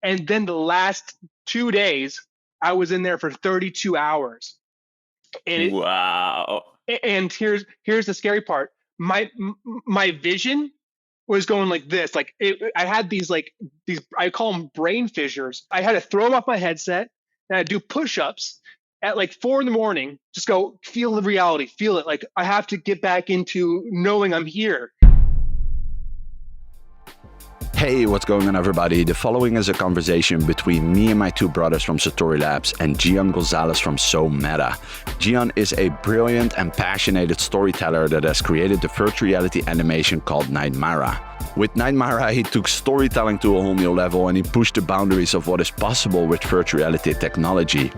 And then the last 2 days, I was in there for 32 hours. Wow. And here's the scary part. My vision was going like this. Like I had these I call them brain fissures. I had to throw them off my headset and I'd do push-ups at like 4 a.m. Just go feel the reality, feel it. Like I have to get back into knowing I'm here. Hey, what's going on everybody? The following is a conversation between me and my two brothers from Satorilabs and Gianpaolo Gonzalez from SoMeta. Gian is a brilliant and passionate storyteller that has created the virtual reality animation called NightMara. With NightMara, he took storytelling to a whole new level and he pushed the boundaries of what is possible with virtual reality technology.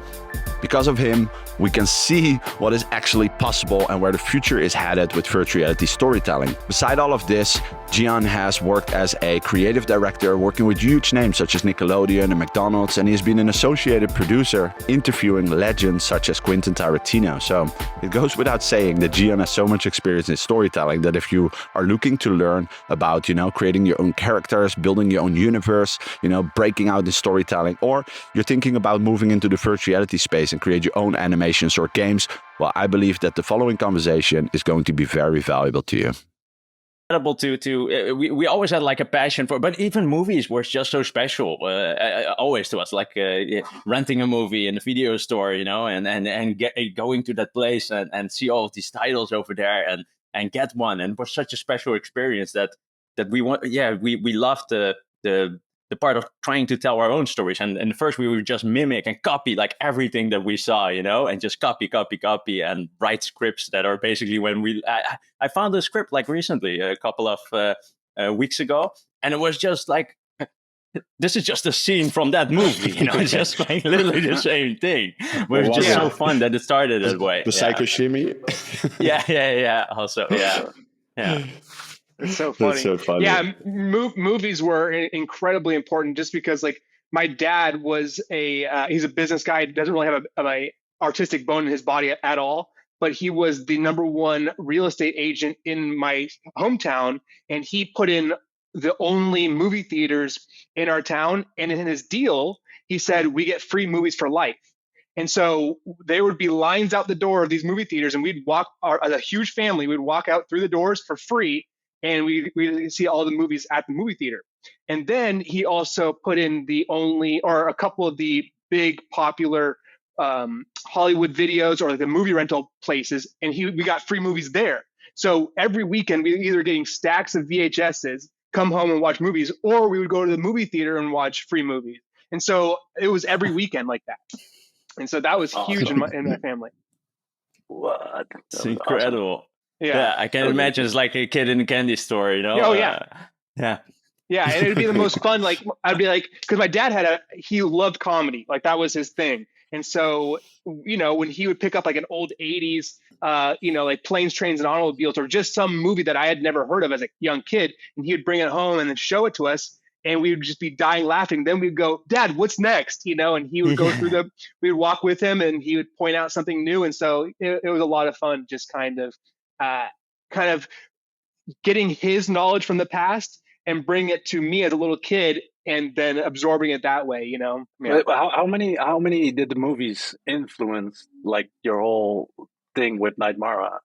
Because of him, we can see what is actually possible and where the future is headed with virtual reality storytelling. Beside all of this, Gian has worked as a creative director, working with huge names such as Nickelodeon and McDonald's, and he has been an associated producer, interviewing legends such as Quentin Tarantino. So it goes without saying that Gian has so much experience in storytelling that if you are looking to learn about, creating your own characters, building your own universe, breaking out in storytelling, or you're thinking about moving into the virtual reality space and create your own animations or games, well, I believe that the following conversation is going to be very valuable to you. Incredible we always had like a passion for, but even movies were just so special always to us, like renting a movie in a video store, and going to that place and see all of these titles over there and get one, and it was such a special experience that we want. We loved the part of trying to tell our own stories. And first we would just mimic and copy like everything that we saw, and just copy and write scripts that are basically I found a script like recently, a couple of weeks ago. And it was just like, this is just a scene from that movie, it's just like literally the same thing. But it was just so fun that it started that way. The psycho shimmy. Yeah. Also, yeah. It's so funny. That's so funny. Yeah, movies were incredibly important just because, like, my dad was he's a business guy, doesn't really have a artistic bone in his body at all, but he was the #1 real estate agent in my hometown, and he put in the only movie theaters in our town, and in his deal, he said, we get free movies for life. And so there would be lines out the door of these movie theaters, and we'd walk, as a huge family, we'd walk out through the doors for free, and we see all the movies at the movie theater. And then he also put in a couple of the big popular Hollywood videos or the movie rental places, and we got free movies there. So every weekend we were either getting stacks of VHSs, come home and watch movies, or we would go to the movie theater and watch free movies. And so it was every weekend like that. And so that was huge in my family. What? It's incredible. Awesome. Yeah, I can imagine it's like a kid in a candy store, Oh yeah. Yeah, and it'd be the most fun. Like I'd be like, because my dad he loved comedy, like that was his thing. And so, when he would pick up like an old 80s, like Planes, Trains, and Automobiles, or just some movie that I had never heard of as a young kid, and he would bring it home and then show it to us, and we would just be dying laughing. Then we'd go, Dad, what's next? And he would go through we would walk with him, and he would point out something new. And so it was a lot of fun, just kind of getting his knowledge from the past and bring it to me as a little kid, and then absorbing it that way. Yeah. How many did the movies influence like your whole thing with NightMara?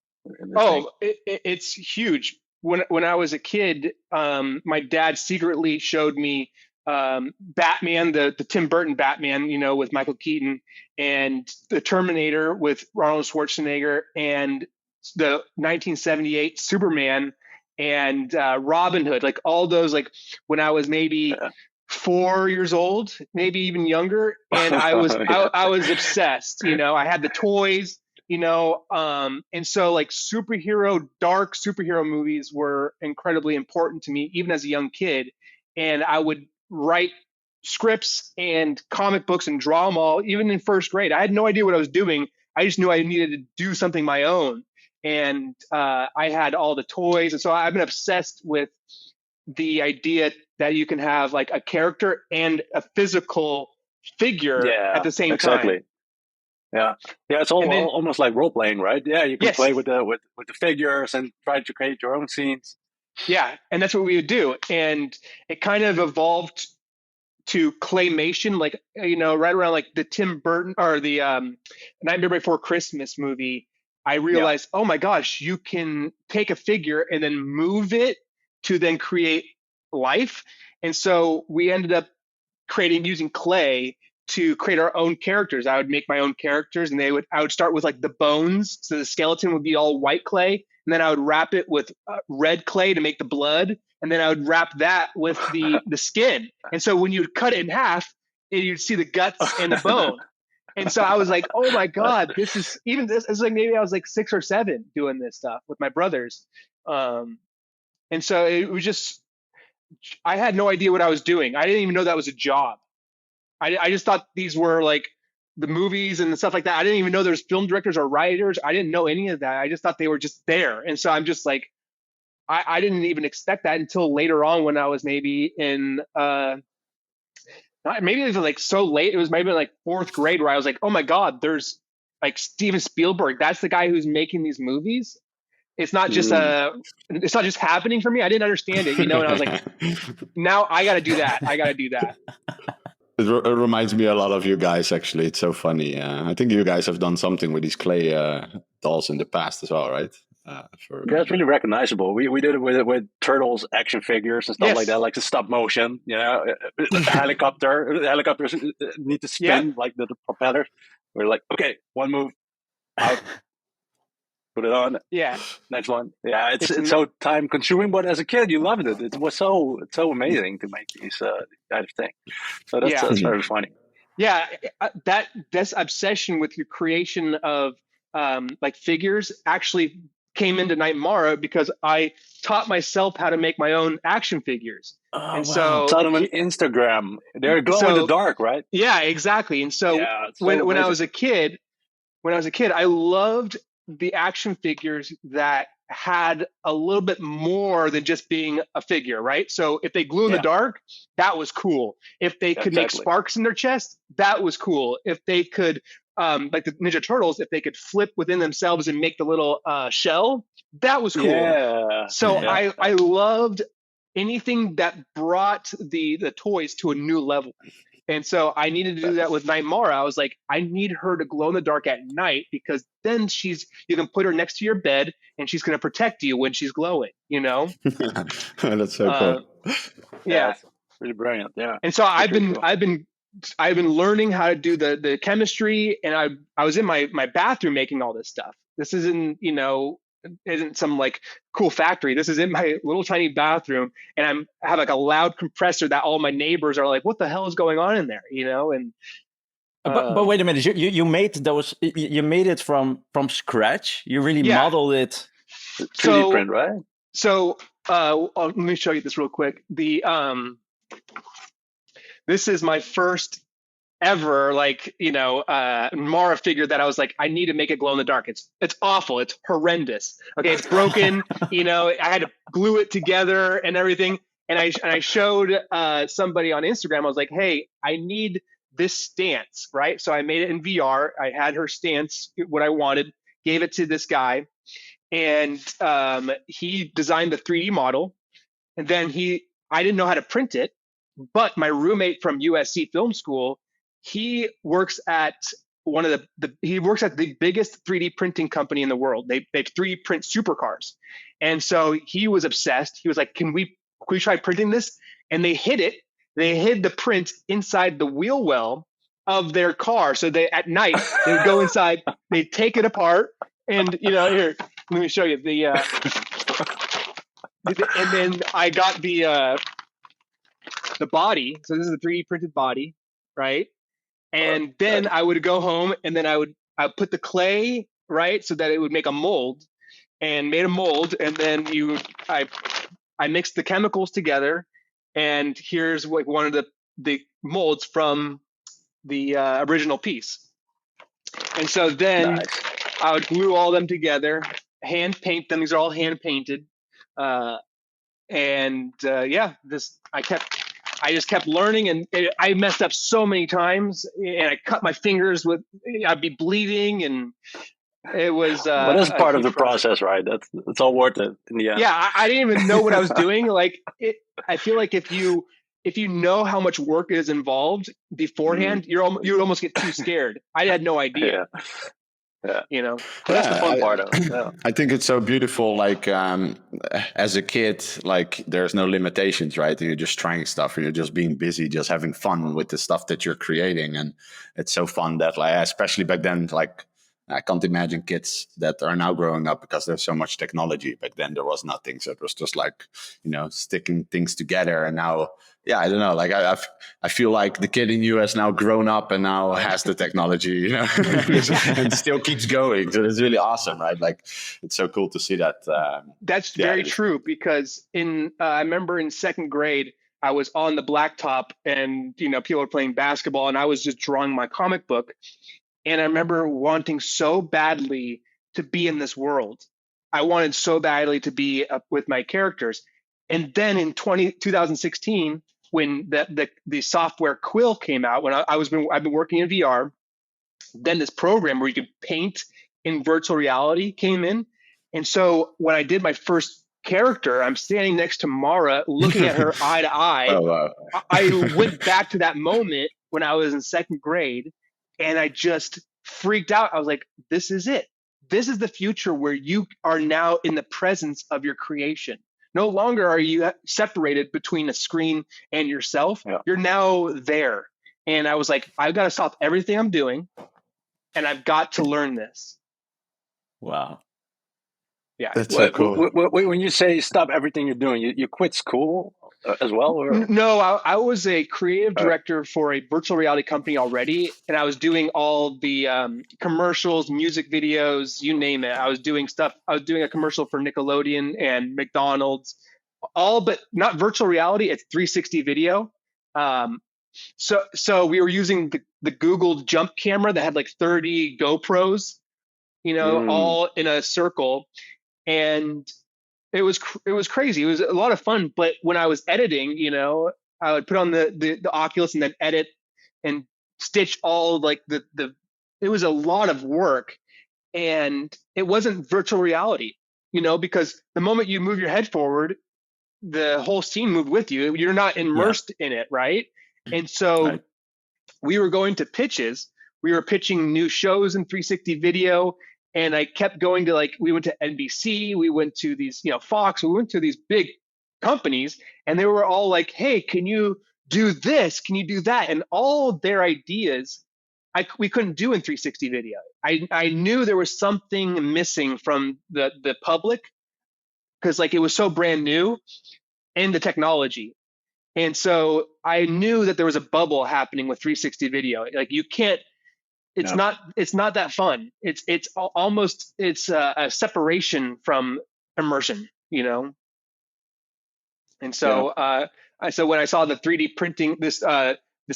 It's huge. When I was a kid, my dad secretly showed me Batman, the Tim Burton Batman, with Michael Keaton, and the Terminator with Arnold Schwarzenegger, and the 1978 Superman, and Robin Hood, like all those, like when I was maybe 4 years old, maybe even younger, and I was I was obsessed. I had the toys, and so like dark superhero movies were incredibly important to me, even as a young kid. And I would write scripts and comic books and draw them all, even in first grade. I had no idea what I was doing. I just knew I needed to do something my own. And I had all the toys. And so I've been obsessed with the idea that you can have like a character and a physical figure at the same time. Yeah, it's almost like role playing, right? Yeah, you can play with the figures and try to create your own scenes. Yeah, and that's what we would do. And it kind of evolved to claymation, like, right around like the Tim Burton or the Nightmare Before Christmas movie. I realized, oh my gosh, you can take a figure and then move it to then create life. And so we ended up using clay to create our own characters. I would make my own characters, and I would start with like the bones, so the skeleton would be all white clay, and then I would wrap it with red clay to make the blood, and then I would wrap that with the skin. And so when you'd cut it in half, you'd see the guts and the bone. And so I was like, oh my God, this is like maybe I was like 6 or 7 doing this stuff with my brothers. And so it was just, I had no idea what I was doing. I didn't even know that was a job. I just thought these were like the movies and stuff like that. I didn't even know there's film directors or writers. I didn't know any of that. I just thought they were just there. And so I'm just like, I didn't even expect that until later on when I was maybe in, maybe it was like so late. It was maybe like 4th grade where I was like, oh my God, there's like Steven Spielberg. That's the guy who's making these movies. It's not just it's not just happening for me. I didn't understand it, and I was like, now I got to do that. I got to do that. It reminds me a lot of you guys, actually. It's so funny. I think you guys have done something with these clay dolls in the past as well, right? Yeah, it's really recognizable. We did it with Turtles action figures and stuff like that, like the stop motion. Helicopters need to spin like the propellers. We're like, okay, one move, out, put it on. Yeah, next one. Yeah, it's so time consuming, but as a kid, you loved it. It was so amazing to make these kind of thing. So that's very funny. Yeah, this obsession with the creation of like figures actually came into Nightmara because I taught myself how to make my own action figures. And so saw them on Instagram. They're glow in the dark, right? Yeah, exactly. And so, when I was a kid, I loved the action figures that had a little bit more than just being a figure, right? So if they glue in the dark, that was cool. If they could make sparks in their chest, that was cool. If they could, like the Ninja Turtles, if they could flip within themselves and make the little shell, that was cool. Yeah. So I loved anything that brought the toys to a new level. And so I needed to do that with Nightmara. I was like, I need her to glow in the dark at night because then you can put her next to your bed and she's going to protect you when she's glowing, That's so cool. Yeah. It's really brilliant. Yeah. And so I've been learning how to do the chemistry, and I was in my bathroom making all this stuff. This isn't some like cool factory. This is in my little tiny bathroom, and I have like a loud compressor that all my neighbors are like, what the hell is going on in there? And but wait a minute, you made those, you made it from scratch. You really modeled it. 3D print, right? So let me show you this real quick. This is my first ever Mara figure that I was like, I need to make it glow in the dark. It's awful. It's horrendous. Okay, it's broken. I had to glue it together and everything. And I showed somebody on Instagram. I was like, hey, I need this stance, right? So I made it in VR. I had her stance, what I wanted, gave it to this guy, and he designed the 3D model. And then I didn't know how to print it, but my roommate from USC Film School, he works at the biggest 3D printing company in the world. They 3D print supercars. And so he was obsessed. He was like, can we try printing this? And they hid the print inside the wheel well of their car. So at night they would go inside, they take it apart, and here, let me show you and then I got the body. So this is a 3D printed body, right? And then I would go home, and then I would put the clay, right, so that it would make a mold, and made a mold, and then I mixed the chemicals together, and here's like one of the molds from the original piece. And so then I would glue all them together, hand paint them. These are all hand painted, I just kept learning, and I messed up so many times, and I cut my fingers I'd be bleeding, and it was. But that's part of the process, right? It's all worth it in the end. Yeah, I didn't even know what I was doing. I feel like if you if you know how much work is involved beforehand, you would almost get too scared. I had no idea. Yeah. Yeah. You know. But that's the fun part of it. Yeah. I think it's so beautiful. Like as a kid, like there's no limitations, right? And you're just trying stuff, and you're just being busy, just having fun with the stuff that you're creating, and it's so fun that, like, especially back then, like I can't imagine kids that are now growing up because there's so much technology. Back then there was nothing, so it was just like, you know, sticking things together. And now, yeah, I don't know. Like I feel like the kid in you has now grown up and now has the technology, you know, and still keeps going. So it's really awesome, right? Like it's so cool to see that. That's very true, because I remember in second grade, I was on the blacktop and, you know, people were playing basketball and I was just drawing my comic book. And I remember wanting so badly to be in this world. I wanted so badly to be with my characters. And then in 2016, when the software Quill came out, when I've been working in VR, then this program where you could paint in virtual reality came in. And so when I did my first character, I'm standing next to Mara, looking at her eye to eye. Oh, wow. I went back to that moment when I was in second grade, and I just freaked out. I was like, this is it. This is the future where you are now in the presence of your creation. No longer are you separated between a screen and yourself. Yeah. You're now there. And I was like, I've got to stop everything I'm doing, and I've got to learn this. Wow. Yeah. That's so cool. When you say stop everything you're doing, you quit school as well? Or? No, I was a creative director for a virtual reality company already, and I was doing all the commercials, music videos, you name it. I was doing stuff. I was doing a commercial for Nickelodeon and McDonald's, all but not virtual reality. It's 360 video. So we were using the Google Jump camera that had like 30 GoPros, you know, all in a circle, and it was crazy. It was a lot of fun. But when I was editing, you know, I would put on the Oculus and then edit and stitch all like the it was a lot of work, and it wasn't virtual reality, you know, because the moment you move your head forward, the whole scene moved with you. You're not immersed in it, right? And so we were going to pitches. We were pitching new shows in 360 video. And I kept going to, like, we went to NBC, we went to these, you know, Fox, we went to these big companies, and they were all like, hey, can you do this? Can you do that? And all their ideas, we couldn't do in 360 video. I knew there was something missing from the public, because like it was so brand new in the technology. And so I knew that there was a bubble happening with 360 video. Like you can't, it's not that fun. It's almost a separation from immersion, you know. And so so when I saw the 3D printing, this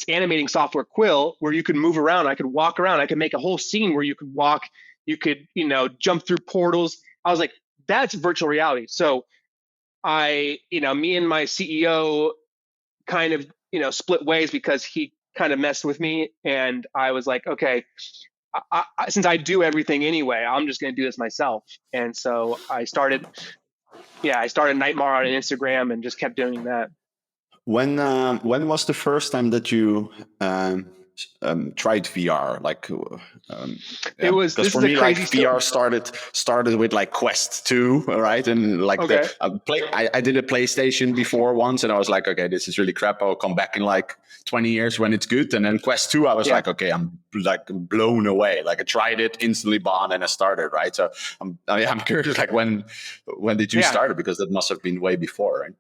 animating software Quill, where you could move around, I could walk around, I could make a whole scene where you could walk, you could, you know, jump through portals. I was like, that's virtual reality. So me and my CEO kind of, you know, split ways because he kind of messed with me, and I was like, okay, since I do everything anyway, I'm just going to do this myself. And so I started NightMara on Instagram and just kept doing that. When was the first time that you tried VR? Like, it was, because for me, like VR started with like Quest 2, right? And like I did a PlayStation before once, and I was like, okay, this is really crap. I'll come back in like 20 years when it's good. And then Quest 2, I was like, okay, I'm like blown away. Like I tried it, instantly bought, and I started, right? So I'm curious, like when did you start it? Because that must have been way before, right?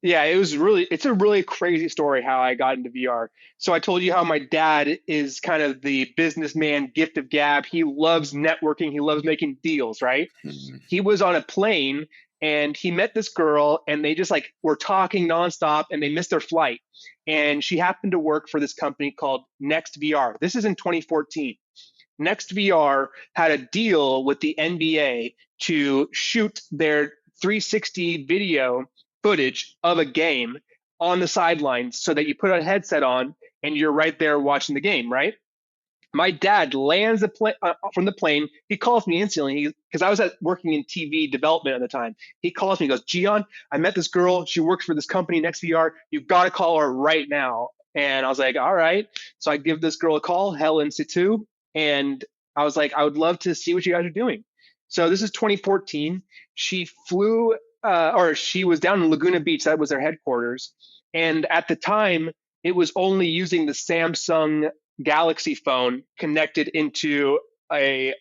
Yeah, it's a really crazy story how I got into VR. So I told you how my dad is kind of the businessman gift of gab. He loves networking. He loves making deals, right? Mm-hmm. He was on a plane and he met this girl, and they just like were talking nonstop, and they missed their flight. And she happened to work for this company called Next VR. This is in 2014. Next VR had a deal with the NBA to shoot their 360 video footage of a game on the sidelines, so that you put a headset on and you're right there watching the game, right? My dad lands from the plane. He calls me instantly because I was working in TV development at the time. He calls me, he goes, Gian, I met this girl. She works for this company, NextVR. You've got to call her right now. And I was like, all right. So I give this girl a call, Helen Situ. And I was like, I would love to see what you guys are doing. So this is 2014. She flew, or she was down in Laguna Beach. That was their headquarters. And at the time, it was only using the Samsung Galaxy phone connected into a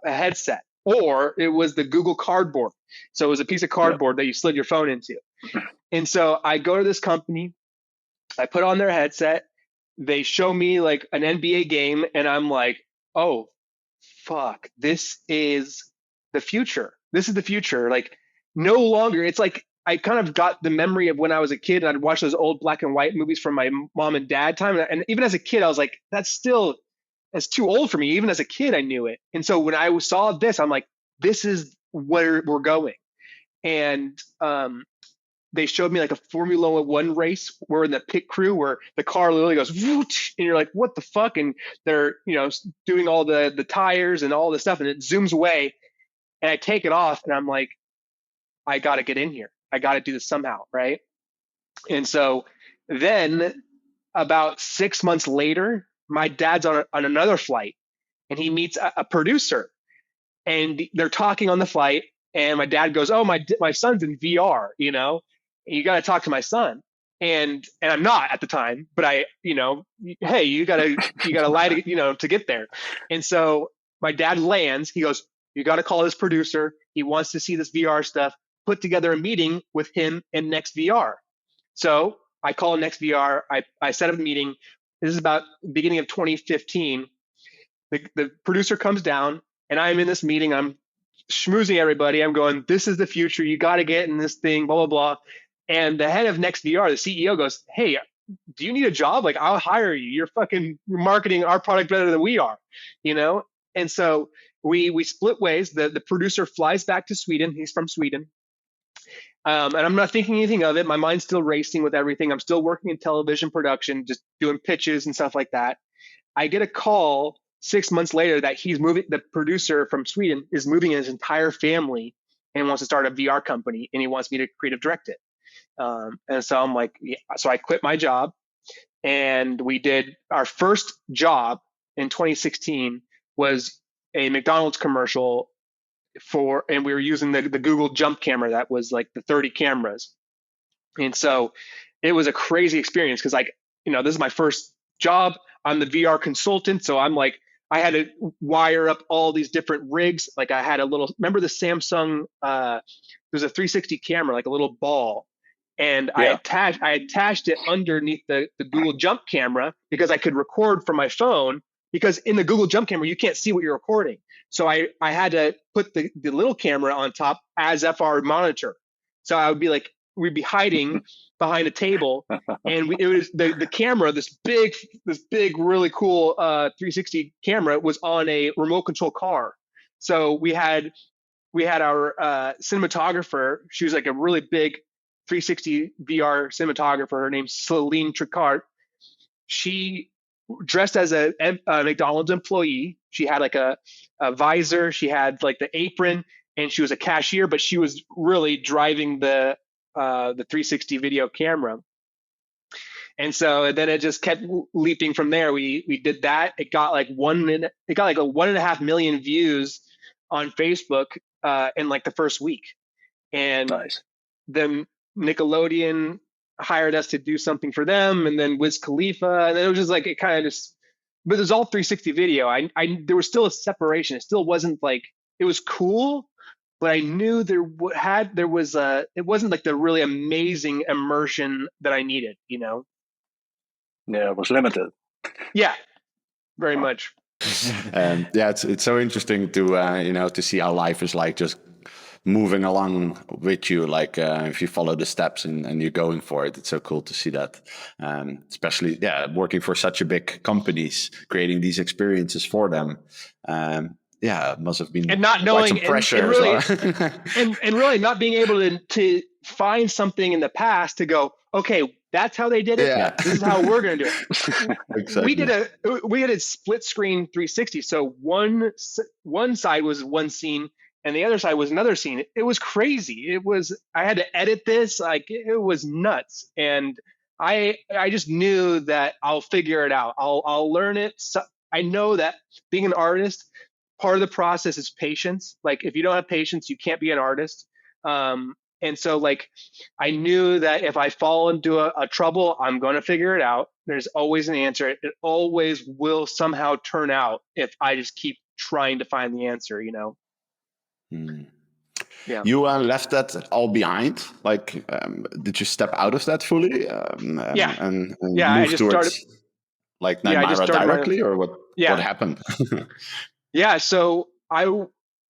headset, or it was the Google Cardboard. So it was a piece of cardboard that you slid your phone into. And so I go to this company, I put on their headset, they show me like an NBA game, and I'm like, oh, fuck, this is the future. This is the future. Like, no longer, it's like I kind of got the memory of when I was a kid and I'd watch those old black and white movies from my mom and dad time. And even as a kid, I was like, that's too old for me. Even as a kid, I knew it. And so when I saw this, I'm like, this is where we're going. And they showed me like a Formula One race. We're in the pit crew where the car literally goes, whoosh, and you're like, what the fuck? And they're, doing all the tires and all this stuff, and it zooms away. And I take it off and I'm like, I got to get in here. I got to do this somehow, right? And so then about 6 months later, my dad's on another flight and he meets a producer and they're talking on the flight. And my dad goes, oh, my son's in VR, you got to talk to my son. And I'm not at the time, but hey, you gotta lie to get there. And so my dad lands, he goes, you got to call this producer. He wants to see this VR stuff. Put together a meeting with him and NextVR. So I call NextVR. I set up a meeting. This is about the beginning of 2015. The producer comes down, and I'm in this meeting. I'm schmoozing everybody. I'm going, this is the future. You got to get in this thing, blah, blah, blah. And the head of NextVR, the CEO, goes, hey, do you need a job? Like, I'll hire you. You're marketing our product better than we are, And so we split ways. The producer flies back to Sweden. He's from Sweden. And I'm not thinking anything of it. My mind's still racing with everything. I'm still working in television production, just doing pitches and stuff like that. I get a call 6 months later that the producer from Sweden is moving his entire family and wants to start a VR company, and he wants me to creative direct it. And so I'm like, yeah. So I quit my job, and we did our first job in 2016 was a McDonald's commercial and we were using the Google Jump camera that was like the 30 cameras. And so it was a crazy experience because this is my first job. I'm the VR consultant. So I'm like, I had to wire up all these different rigs. Like I had remember the Samsung, there's a 360 camera, like a little ball. And I attached it underneath the Google Jump camera because I could record from my phone, because in the Google Jump camera, you can't see what you're recording. So I had to put the little camera on top as FR monitor. So we'd be hiding behind a table, and it was the camera, this big, really cool 360 camera was on a remote control car. So we had our cinematographer. She was like a really big 360 VR cinematographer. Her name's Celine Tricart. She dressed as a McDonald's employee. She had like a visor. She had like the apron, and she was a cashier, but she was really driving the 360 video camera. And so then it just kept leaping from there. We did that. It got like 1.5 million views on Facebook in like the first week. And nice. Then Nickelodeon hired us to do something for them, and then Wiz Khalifa, and then it was just like it kind of but it was all 360 video. There was still a separation. It still wasn't like, it was cool, but I knew it wasn't like the really amazing immersion that I needed, Yeah, it was limited. Yeah, very much. And it's so interesting to to see how life is like just moving along with you, like if you follow the steps and you're going for it. It's so cool to see that, especially working for such a big companies, creating these experiences for them. It must have been, and not knowing, some pressure and really, as well. and really not being able to find something in the past to go, okay, that's how they did it. Yeah. This is how we're going to do it. Exactly. We did a split screen 360. So one side was one scene and the other side was another scene. It was crazy. I had to edit this. Like, it was nuts. And I just knew that I'll figure it out. I'll learn it. So I know that being an artist, part of the process is patience. Like, if you don't have patience, you can't be an artist. And so, like, I knew that if I fall into a trouble, I'm going to figure it out. There's always an answer. It always will somehow turn out if I just keep trying to find the answer, you know? Yeah. You left that all behind? Like, did you step out of that fully? Yeah. And I move just towards started, like I just NightMara started directly, or what happened? Yeah, so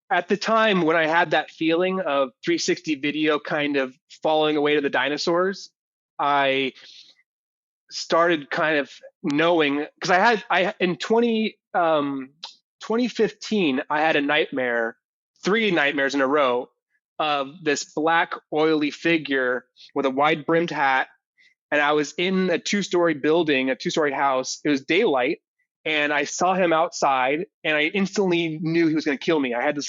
at the time when I had that feeling of 360 video kind of falling away to the dinosaurs, I started kind of knowing, because I in 2015 I had a nightmare, 3 nightmares in a row of this black oily figure with a wide brimmed hat, and I was in a 2-story building, a 2-story house. It was daylight, and I saw him outside, and I instantly knew he was going to kill me. I had this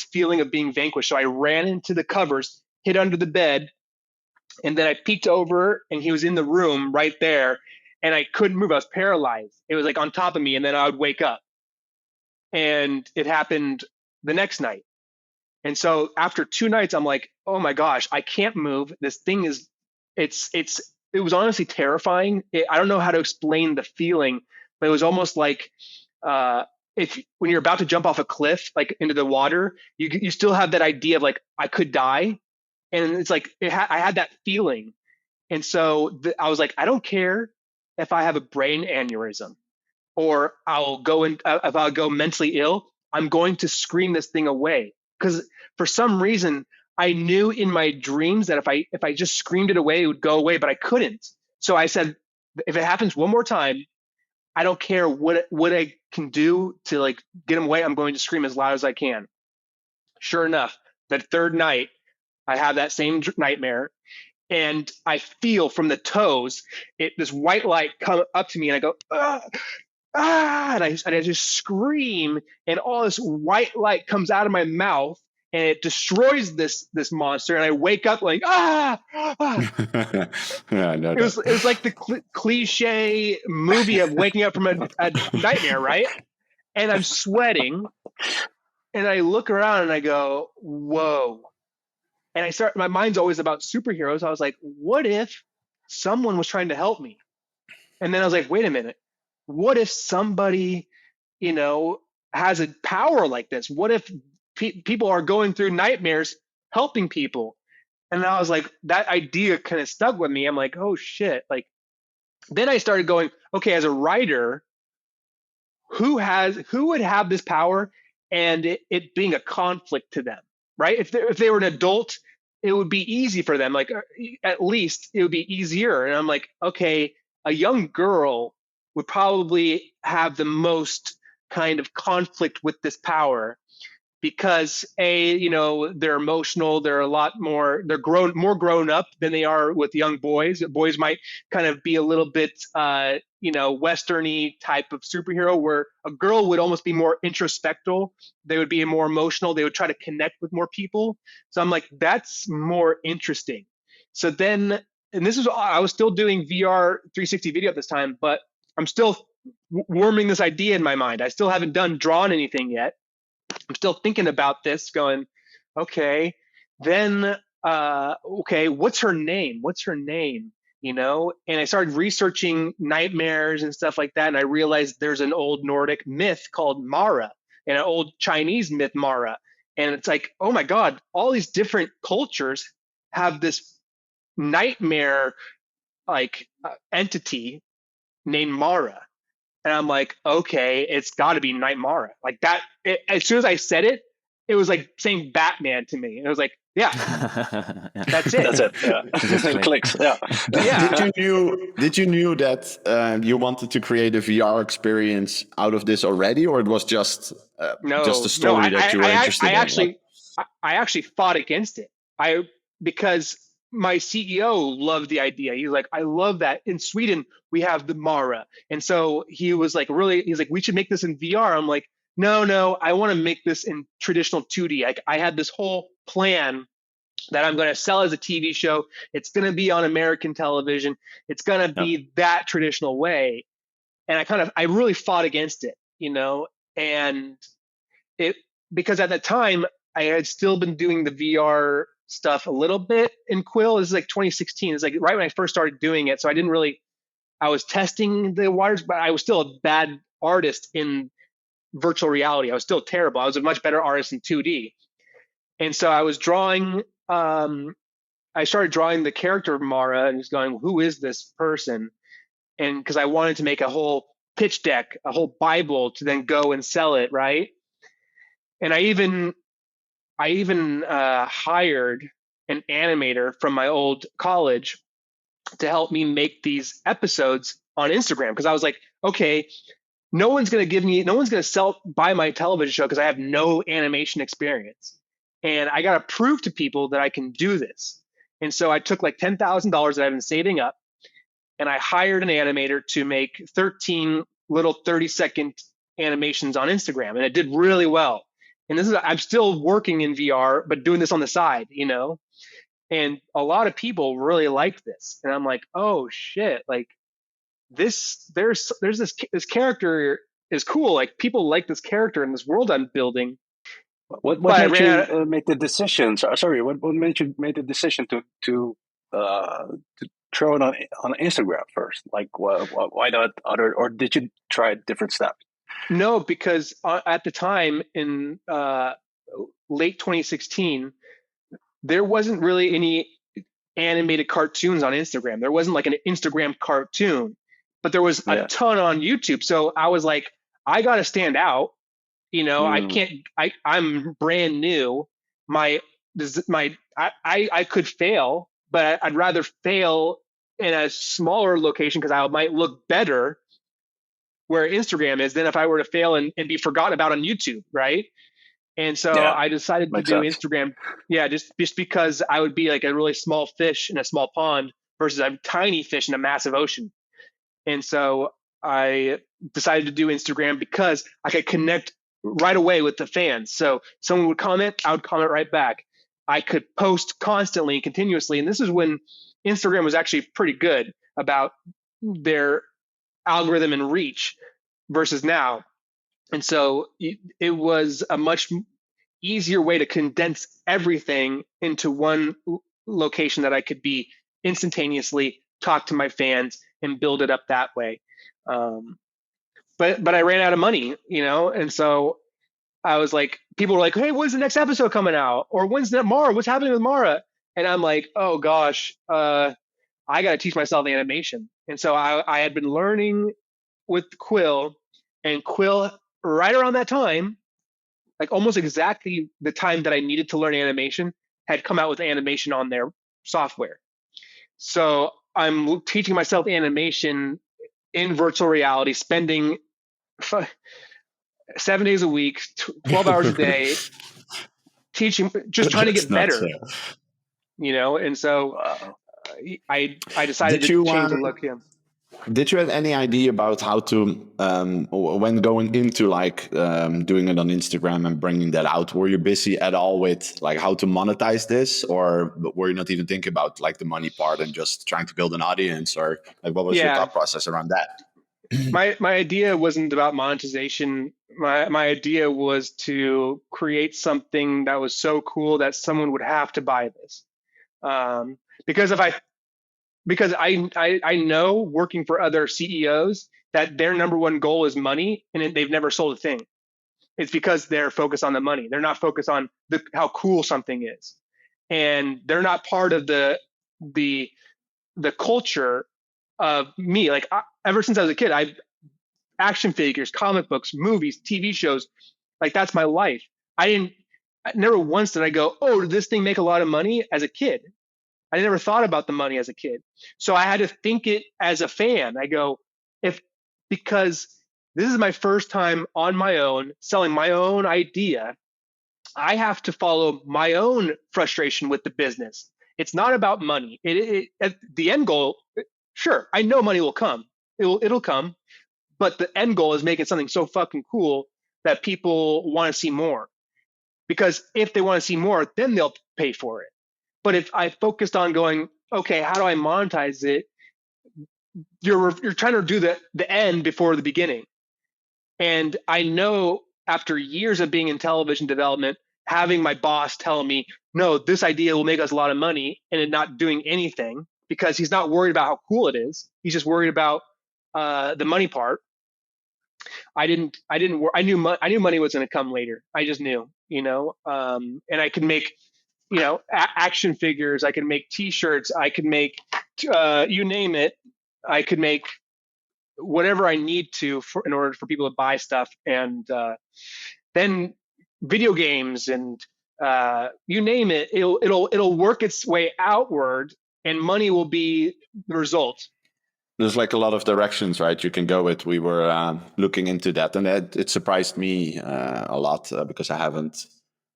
feeling of being vanquished. So I ran into the covers, hid under the bed, and then I peeked over, and he was in the room right there, and I couldn't move. I was paralyzed. It was like on top of me, and then I would wake up. And it happened the next night. And so after 2 nights, I'm like, oh my gosh, I can't move. This thing is, it was honestly terrifying. I don't know how to explain the feeling, but it was almost like when you're about to jump off a cliff, like into the water, you still have that idea of like, I could die. And it's like, I had that feeling. And so I was like, I don't care if I have a brain aneurysm or if I'll go mentally ill, I'm going to scream this thing away. Because for some reason, I knew in my dreams that if I just screamed it away, it would go away, but I couldn't. So I said, if it happens one more time, I don't care what I can do to like get him away. I'm going to scream as loud as I can. Sure enough, that 3rd night, I have that same nightmare, and I feel from the toes, this white light come up to me, and I go, and I just scream, and all this white light comes out of my mouth, and it destroys this monster, and I wake up like, Yeah, no. It was like the cliche movie of waking up from a nightmare, right? And I'm sweating, and I look around and I go, whoa. And my mind's always about superheroes. I was like, what if someone was trying to help me? And then I was like, wait a minute. What if somebody, has a power like this? What if people are going through nightmares helping people? And I was like, that idea kind of stuck with me. I'm like, oh shit. Like, then I started going, okay, as a writer, who would have this power and it being a conflict to them, right? If they were an adult, it would be easy for them. Like, at least it would be easier. And I'm like, okay, a young girl would probably have the most kind of conflict with this power because they're emotional, they're a lot more, they're more grown up than they are with young boys. Boys might kind of be a little bit westerny type of superhero, where a girl would almost be more introspective. They would be more emotional, they would try to connect with more people. So I'm like, that's more interesting. So then, and I was still doing VR 360 video at this time, but I'm still warming this idea in my mind. I still haven't drawn anything yet. I'm still thinking about this, going, okay, then, what's her name? And I started researching nightmares and stuff like that. And I realized there's an old Nordic myth called Mara and an old Chinese myth, Mara. And it's like, oh my God, all these different cultures have this nightmare entity named Mara. And I'm like, okay, it's got to be Nightmara. Like that, as soon as I said it, it was like saying Batman to me. It was like, yeah, that's it. That's it. Yeah, it clicks. Yeah. Did you knew that you wanted to create a VR experience out of this already, or it was just a story that you were interested in? I actually fought against it. Because my CEO loved the idea. He's like, I love that. In Sweden, we have the Mara. And so he was like, he's like, we should make this in VR. I'm like, no, I want to make this in traditional 2D. I had this whole plan that I'm going to sell as a TV show. It's going to be on American television. It's going to be that traditional way. And I really fought against it, and because at that time I had still been doing the VR stuff a little bit in Quill. This is like 2016. It's like right when I first started doing it. So I was testing the waters, but I was still a bad artist in virtual reality. I was still terrible. I was a much better artist in 2D. And so I was drawing, I started drawing the character of Mara and just going, who is this person? And because I wanted to make a whole pitch deck, a whole Bible to then go and sell it, right? And I even hired an animator from my old college to help me make these episodes on Instagram, because I was like, okay, no one's going to buy my television show because I have no animation experience. And I got to prove to people that I can do this. And so I took like $10,000 that I've been saving up, and I hired an animator to make 13 little 30-second animations on Instagram. And it did really well. And I'm still working in VR, but doing this on the side, and a lot of people really liked this. And I'm like, oh shit, like there's this character is cool. Like people like this character in this world I'm building. What made you make the decision? Sorry, what made you make the decision to throw it on Instagram first? Like, why not other? Or did you try different steps? No, because at the time in late 2016, there wasn't really any animated cartoons on Instagram. There wasn't like an Instagram cartoon, but there was a ton on YouTube. So I was like, I got to stand out. I'm brand new. I could fail, but I'd rather fail in a smaller location because I might look better where Instagram is than if I were to fail and be forgotten about on YouTube, right? And so I decided to do Instagram, just because I would be like a really small fish in a small pond versus a tiny fish in a massive ocean. And so I decided to do Instagram because I could connect right away with the fans. So someone would comment, I would comment right back. I could post constantly and continuously. And this is when Instagram was actually pretty good about their algorithm and reach versus now. And so it was a much easier way to condense everything into one location that I could be instantaneously talk to my fans and build it up that way. But I ran out of money, and so I was like, people were like, hey, when's the next episode coming out? Or when's that Mara? What's happening with Mara? And I'm like, oh gosh, I got to teach myself animation. And so I had been learning with Quill, and Quill right around that time, like almost exactly the time that I needed to learn animation, had come out with animation on their software. So I'm teaching myself animation in virtual reality, spending 7 days a week, 12 hours a day, teaching, just trying to get better, and so I decided to change the look. Yeah. Did you have any idea about how to, when going into doing it on Instagram and bringing that out, were you busy at all with like how to monetize this, or were you not even thinking about like the money part and just trying to build an audience, or like what was your thought process around that? My idea wasn't about monetization. My idea was to create something that was so cool that someone would have to buy this. Because I know working for other CEOs that their number one goal is money, and they've never sold a thing. It's because they're focused on the money. They're not focused on how cool something is, and they're not part of the culture of me. Like ever since I was a kid, action figures, comic books, movies, TV shows, like that's my life. Never once did I go, oh, did this thing make a lot of money as a kid? I never thought about the money as a kid. So I had to think it as a fan. I go, because this is my first time on my own, selling my own idea, I have to follow my own frustration with the business. It's not about money. The end goal, sure, I know money will come. It'll come, but the end goal is making something so fucking cool that people want to see more. Because if they want to see more, then they'll pay for it. But if I focused on going, okay, how do I monetize it? You're trying to do the end before the beginning. And I know after years of being in television development, having my boss tell me, no, this idea will make us a lot of money, and it not doing anything because he's not worried about how cool it is. He's just worried about the money part. I knew money was going to come later. I just knew, and I could make, action figures. I could make T-shirts. I could make, you name it. I could make whatever I need to in order for people to buy stuff, and then video games and you name it. It'll work its way outward, and money will be the result. There's like a lot of directions, right? You can go with. We were looking into that, and it surprised me a lot because I haven't.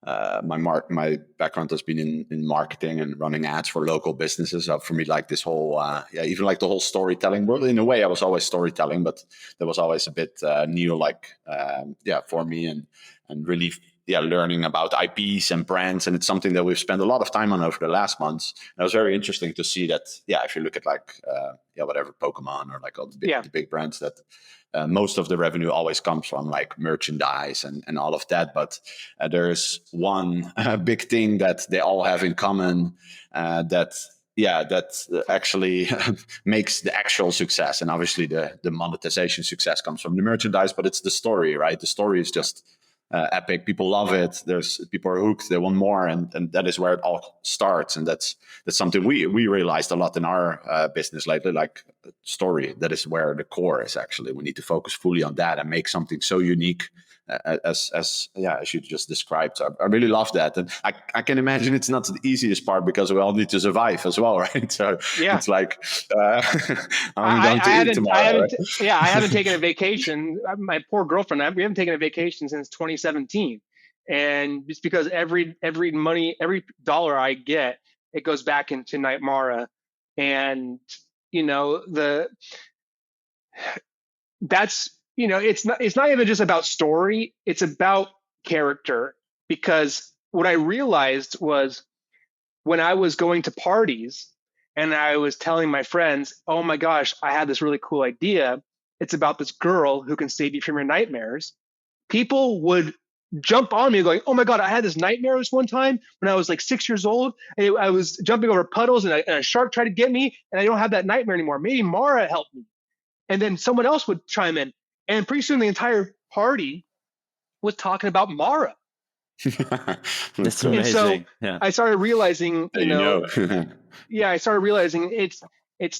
My background has been in marketing and running ads for local businesses. So for me, like this whole, even like the whole storytelling world. In a way, I was always storytelling, but that was always a bit new, for me, and really. Learning about IPs and brands, and it's something that we've spent a lot of time on over the last months. And it was very interesting to see that. If you look at whatever Pokemon or like all the big brands, that most of the revenue always comes from like merchandise and all of that. But there's one big thing that they all have in common that actually makes the actual success. And obviously the monetization success comes from the merchandise, but it's the story, right? The story is just epic. People love it. People are hooked. They want more, and that is where it all starts. And that's something we realized a lot in our business lately. Like story, that is where the core is. Actually, we need to focus fully on that and make something so unique as you just described. So I really love that, and I can imagine it's not the easiest part because we all need to survive as well, right? So it's like I'm going to eat tomorrow. I haven't taken a vacation. My poor girlfriend, we haven't taken a vacation since 2017, and it's because every dollar I get, it goes back into Nightmara, and it's not even just about story, it's about character. Because what I realized was when I was going to parties and I was telling my friends, oh my gosh, I had this really cool idea. It's about this girl who can save you from your nightmares. People would jump on me going, oh my God, I had this nightmare this one time when I was like 6 years old. I was jumping over puddles and a shark tried to get me, and I don't have that nightmare anymore. Maybe Mara helped me. And then someone else would chime in. And pretty soon the entire party was talking about Mara. That's amazing. So I started realizing, I started realizing it's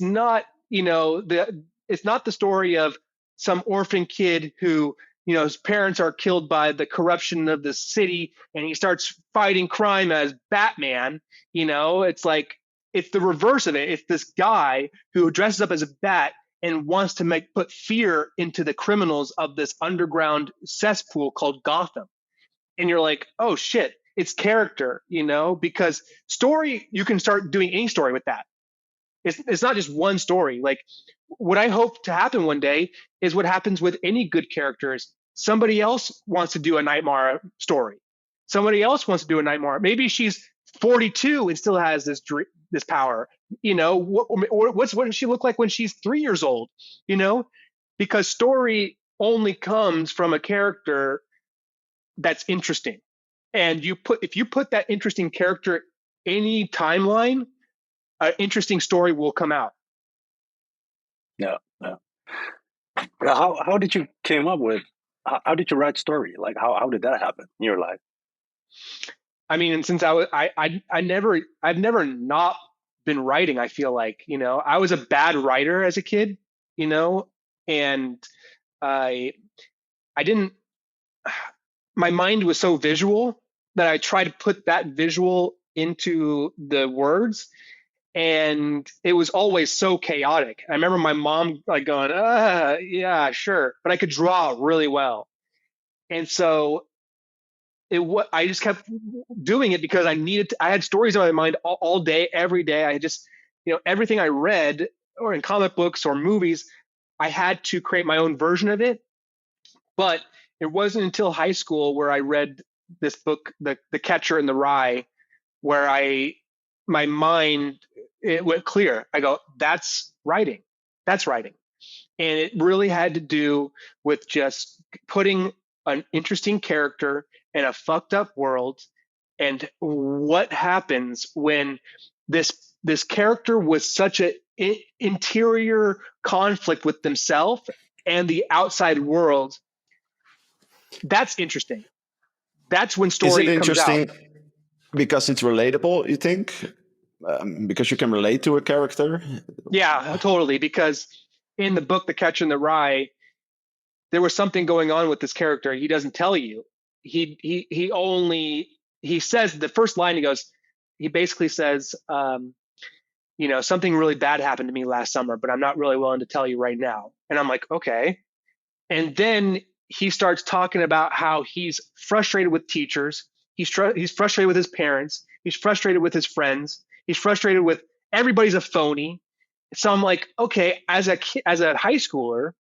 not, it's not the story of some orphan kid who, his parents are killed by the corruption of the city and he starts fighting crime as Batman. It's like, it's the reverse of it. It's this guy who dresses up as a bat and wants to put fear into the criminals of this underground cesspool called Gotham. And you're like, oh shit, it's character, because story, you can start doing any story with that. It's not just one story. Like what I hope to happen one day is what happens with any good characters. Somebody else wants to do a Nightmara story. Somebody else wants to do a Nightmara. Maybe she's 42 and still has this power. What does she look like when she's 3 years old? Because story only comes from a character that's interesting. And if you put that interesting character any timeline, an interesting story will come out. Yeah. How did you came up with? How did you write story? Like how did that happen in your life? I mean, since I've never not been writing. I feel like I was a bad writer as a kid, and I didn't. My mind was so visual that I tried to put that visual into the words, and it was always so chaotic. I remember my mom like going, yeah, sure, but I could draw really well, and so what I just kept doing it because I needed to, I had stories in my mind all day, every day. I just, everything I read or in comic books or movies, I had to create my own version of it. But it wasn't until high school where I read this book, The Catcher in the Rye, where my mind, it went clear. I go, that's writing. That's writing. And it really had to do with just putting an interesting character in a fucked up world, and what happens when this character was such an interior conflict with themselves and the outside world. That's interesting. That's when story comes out. Is it interesting because it's relatable, you think? Because you can relate to a character? Yeah, totally. Because in the book, The Catcher in the Rye, there was something going on with this character. He doesn't tell you. He says the first line he basically says, something really bad happened to me last summer, but I'm not really willing to tell you right now. And I'm like, okay. And then he starts talking about how he's frustrated with teachers. He's frustrated with his parents. He's frustrated with his friends. He's frustrated with everybody's a phony. So I'm like, okay, as a high schooler,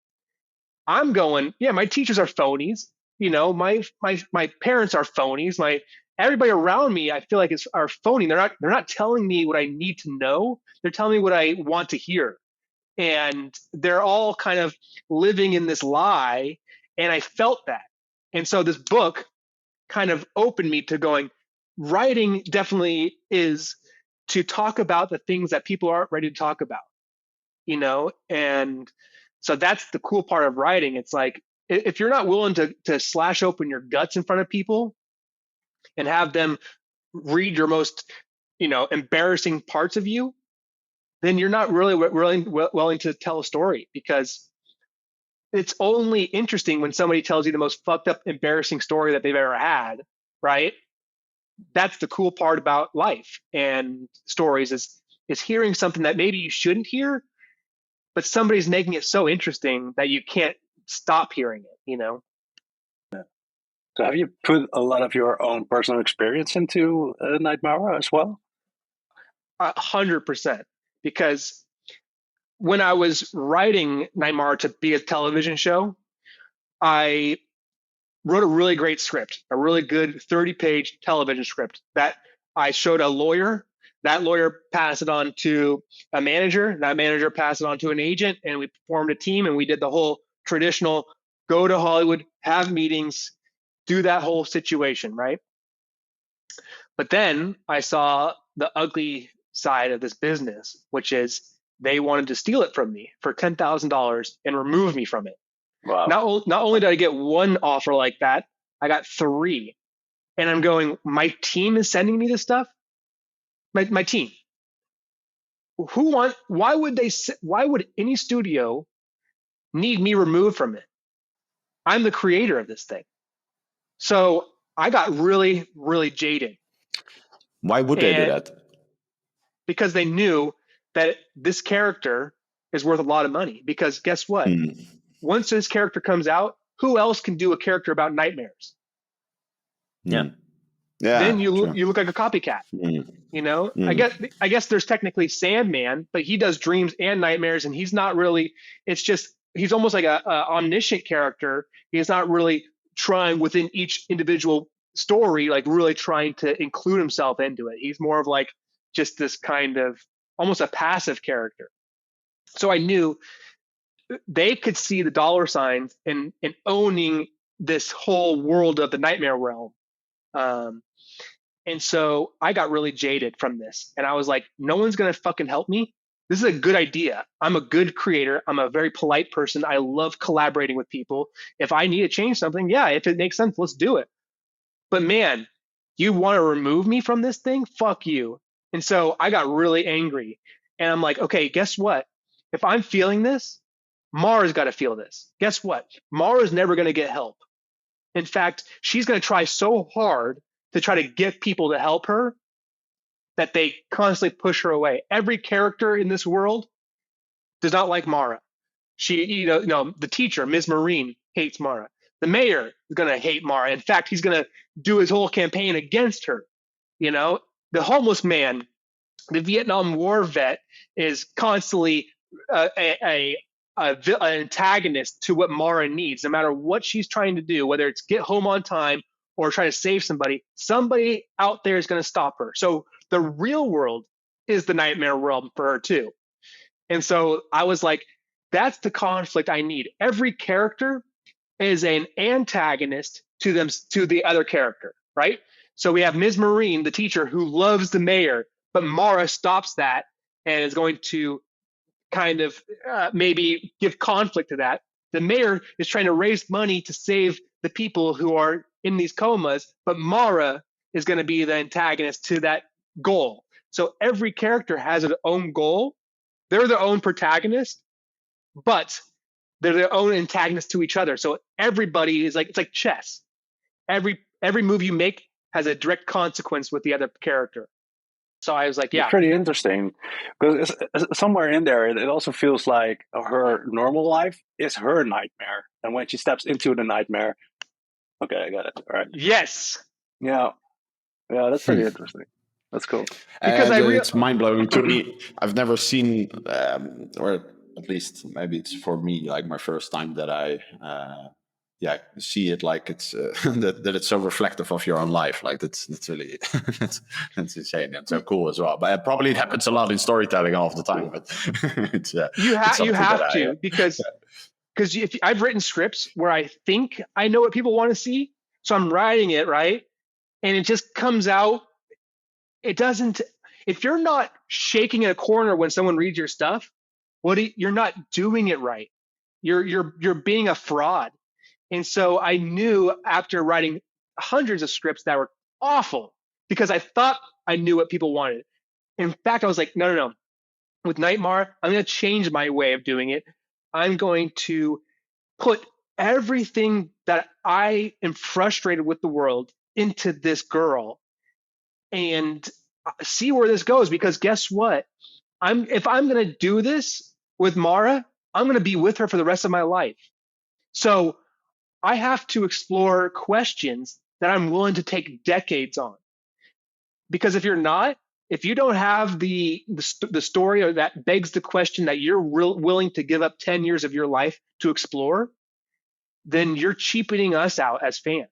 I'm going, yeah, my teachers are phonies. My parents are phonies. Everybody around me, I feel like are phony. They're not telling me what I need to know. They're telling me what I want to hear. And they're all kind of living in this lie. And I felt that. And so this book kind of opened me to going, writing definitely is to talk about the things that people aren't ready to talk about, and so that's the cool part of writing. It's like, if you're not willing to slash open your guts in front of people and have them read your most, embarrassing parts of you, then you're not really willing to tell a story, because it's only interesting when somebody tells you the most fucked up, embarrassing story that they've ever had, right? That's the cool part about life and stories is hearing something that maybe you shouldn't hear, but somebody's making it so interesting that you can't stop hearing it, Yeah. So have you put a lot of your own personal experience into Nightmara as well? 100%. Because when I was writing Nightmara to be a television show, I wrote a really great script, a really good 30-page television script that I showed a lawyer. That lawyer passed it on to a manager. That manager passed it on to an agent, and we formed a team, and we did the whole traditional go to Hollywood, have meetings, do that whole situation, right? But then I saw the ugly side of this business, which is they wanted to steal it from me for $10,000 and remove me from it. Wow. Not only did I get one offer like that, I got 3. And I'm going, my team is sending me this stuff? My team. Why would any studio need me removed from it? I'm the creator of this thing. So I got really, really jaded. Why would they do that? Because they knew that this character is worth a lot of money. Because guess what? Once this character comes out, who else can do a character about nightmares? Yeah. Then you look like a copycat. I guess there's technically Sandman, but he does dreams and nightmares, and he's not really. It's just he's almost like a omniscient character. He's not really trying within each individual story, like really trying to include himself into it. He's more of like just this kind of almost a passive character. So I knew they could see the dollar signs in owning this whole world of the nightmare realm. And so I got really jaded from this. And I was like, no one's going to fucking help me. This is a good idea. I'm a good creator. I'm a very polite person. I love collaborating with people. If I need to change something, yeah, if it makes sense, let's do it. But man, you want to remove me from this thing? Fuck you. And so I got really angry. And I'm like, okay, guess what? If I'm feeling this, Mara's got to feel this. Guess what? Mara's never going to get help. In fact, she's going to try so hard to try to get people to help her that they constantly push her away. Every character in this world does not like Mara. The teacher, Ms. Marine, hates Mara. The mayor is going to hate Mara. In fact, he's going to do his whole campaign against her. The homeless man, the Vietnam War vet, is constantly an antagonist to what Mara needs. No matter what she's trying to do, whether it's get home on time or try to save somebody out there is going to stop her. So the real world is the nightmare world for her too. And so I was like, that's the conflict I need. Every character is an antagonist to the other character, right? So we have Ms. Marine, the teacher, who loves the mayor, but Mara stops that and is going to kind of maybe give conflict to that. The mayor is trying to raise money to save the people who are in these comas, but Mara is going to be the antagonist to that goal. So every character has their own goal. They're their own protagonist, but they're their own antagonist to each other. So everybody is it's like chess. Every move you make has a direct consequence with the other character. So I was like, yeah. It's pretty interesting because somewhere in there, it also feels like her normal life is her nightmare. And when she steps into the nightmare, okay, I got it. All right. Yes. Yeah, that's pretty interesting. That's cool. Because it's mind-blowing to me. I've never seen, or at least maybe it's for me, like my first time that I see it like it's that it's so reflective of your own life. Like that's really that's insane and so cool as well. But probably it happens a lot in storytelling all the time. But it's you have to because if I've written scripts where I think I know what people want to see, so I'm writing it right, and it just comes out. It doesn't. If you're not shaking in a corner when someone reads your stuff, you're not doing it right. You're being a fraud. And so I knew after writing hundreds of scripts that were awful because I thought I knew what people wanted. In fact, I was like, no. With Nightmara, I'm going to change my way of doing it. I'm going to put everything that I am frustrated with the world into this girl and see where this goes. Because guess what? If I'm going to do this with Mara, I'm going to be with her for the rest of my life. So I have to explore questions that I'm willing to take decades on. Because if you don't have the story or that begs the question that you're willing to give up 10 years of your life to explore, then you're cheapening us out as fans.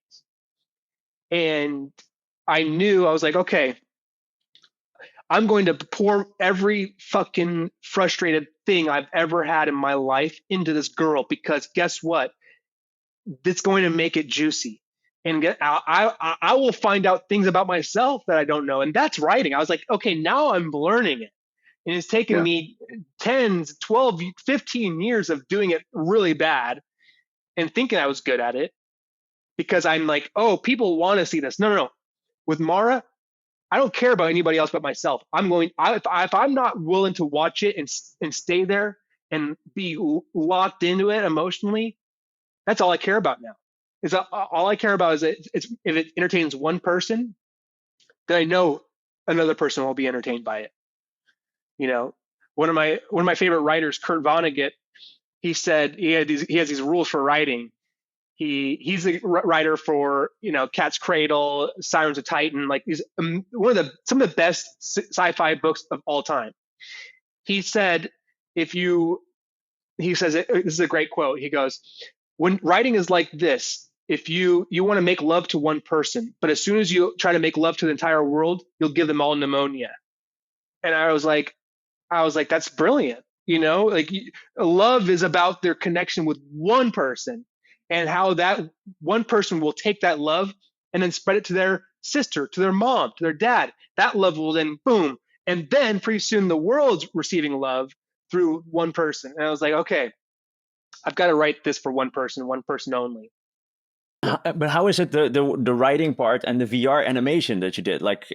And I was like, okay, I'm going to pour every fucking frustrated thing I've ever had in my life into this girl because guess what? It's going to make it juicy. And I will find out things about myself that I don't know. And that's writing. I was like, okay, now I'm learning it. And it's taken me 10, 12, 15 years of doing it really bad and thinking I was good at it because I'm like, oh, people want to see this. No. With Mara, I don't care about anybody else but myself. If I'm not willing to watch it and stay there and be locked into it emotionally, that's all I care about now. All I care about is if it entertains one person, then I know another person will be entertained by it. One of my favorite writers, Kurt Vonnegut, he said he has these rules for writing. He's a writer for Cat's Cradle, Sirens of Titan, like he's some of the best sci-fi books of all time. He said this is a great quote. He goes, when writing is like this, if you want to make love to one person, but as soon as you try to make love to the entire world, you'll give them all pneumonia. And I was like, that's brilliant. Like love is about their connection with one person and how that one person will take that love and then spread it to their sister, to their mom, to their dad. That love will then boom. And then pretty soon the world's receiving love through one person. And I was like, okay, I've got to write this for one person only. But how is it the writing part and the VR animation that you did? Like,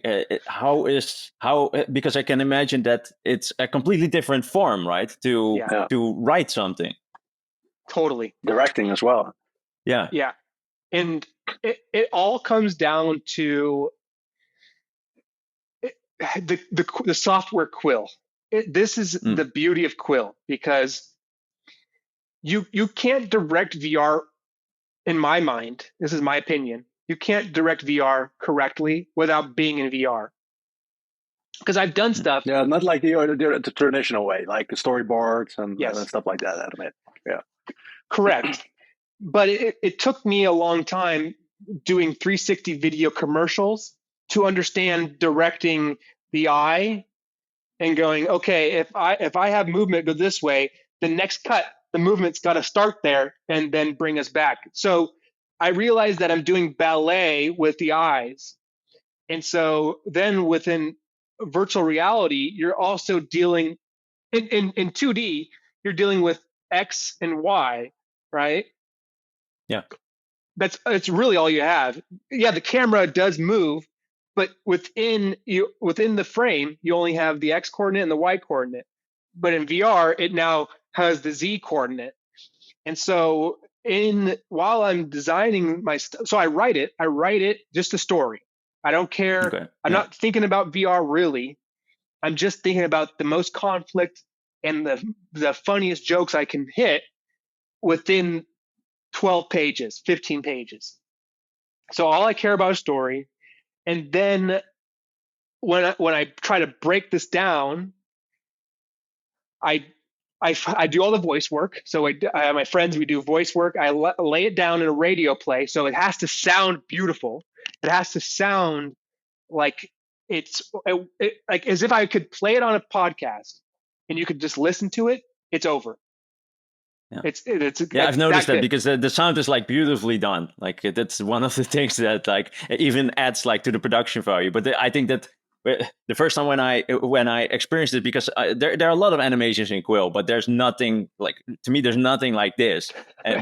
because I can imagine that it's a completely different form, right? To write something. Totally. Directing as well. Yeah. Yeah. And it all comes down to the software Quill. This is the beauty of Quill because you can't direct VR in my mind, this is my opinion, you can't direct VR correctly without being in VR. Because I've done stuff. Yeah, not like the traditional way, like the storyboards and Yes, stuff like that. Animate. Yeah. correct. But it took me a long time doing 360 video commercials to understand directing the eye and going, okay, if I have movement go this way, the next cut, the movement's got to start there and then bring us back. So I realized that I'm doing ballet with the eyes. And so then within virtual reality, you're also dealing in 2D, you're dealing with X and Y, right? Yeah. That's really all you have. Yeah, the camera does move, but within the frame, you only have the X coordinate and the Y coordinate. But in VR, it now has the Z coordinate. And so while I'm designing so I write it just a story. I don't care. Okay. I'm not thinking about VR really. I'm just thinking about the most conflict and the funniest jokes I can hit within 12 pages, 15 pages. So all I care about is story. And then when I try to break this down, I do all the voice work. So I have my friends, we do voice work. I lay it down in a radio play. So it has to sound beautiful. It has to sound like like as if I could play it on a podcast and you could just listen to it. It's over. Yeah. It's I've noticed that because the sound is like beautifully done. Like that's one of the things that like even adds like to the production value. But I think that the first time when I experienced it, because there are a lot of animations in Quill, but there's nothing like, to me there's nothing like this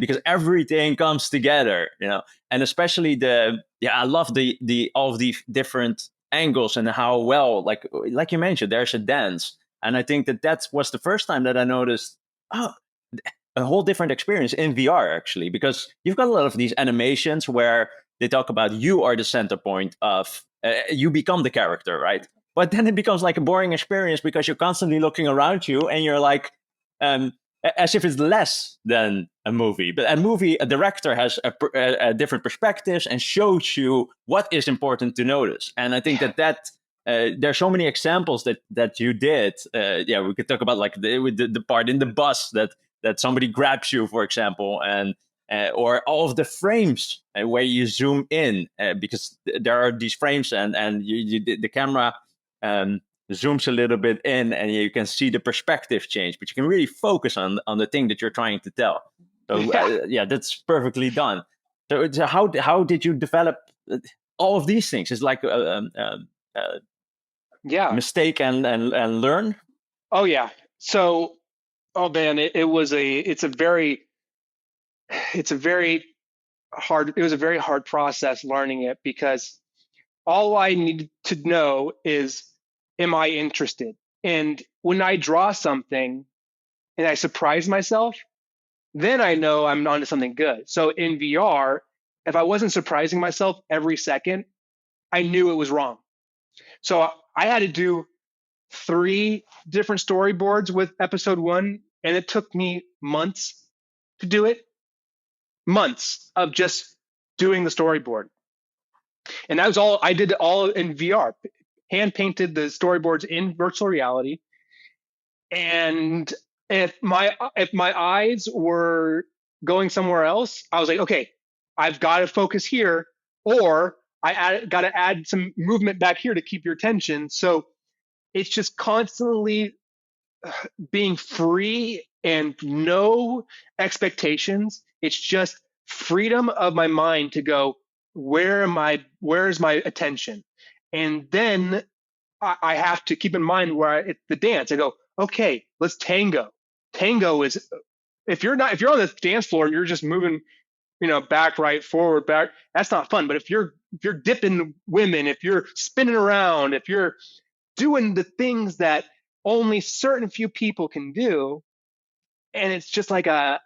because everything comes together, you know. And especially I love the all of the different angles and how well like you mentioned there's a dance, and I think that was the first time that I noticed a whole different experience in VR, actually, because you've got a lot of these animations where they talk about you are the center point of, you become the character, right? But then it becomes like a boring experience because you're constantly looking around you and you're like, as if it's less than a movie. But a director has a different perspectives and shows you what is important to notice. And I think that there's so many examples that you did. We could talk about like the part in the bus that somebody grabs you, for example, and or all of the frames where you zoom in because there are these frames and the camera zooms a little bit in and you can see the perspective change, but you can really focus on the thing that you're trying to tell. So that's perfectly done. So how did you develop all of these things? It's like mistake and learn. Oh yeah. So man, it was a very hard process learning it, because all I needed to know is, am I interested? And when I draw something and I surprise myself, then I know I'm onto something good. So in VR, if I wasn't surprising myself every second, I knew it was wrong. So I had to do 3 different storyboards with episode 1, and it took me months to do it. Months of just doing the storyboard. And that was all I did, all in VR. Hand painted the storyboards in virtual reality. And if my eyes were going somewhere else, I was like, okay, I've got to focus here, or got to add some movement back here to keep your attention. So it's just constantly being free and no expectations. It's just freedom of my mind to go, where's my attention? And then I have to keep in mind where it's the dance. I go, okay, let's tango. Tango is, if you're on the dance floor and you're just moving, back, right, forward, back, that's not fun. But if you're dipping women, if you're spinning around, if you're doing the things that only certain few people can do, and it's just like a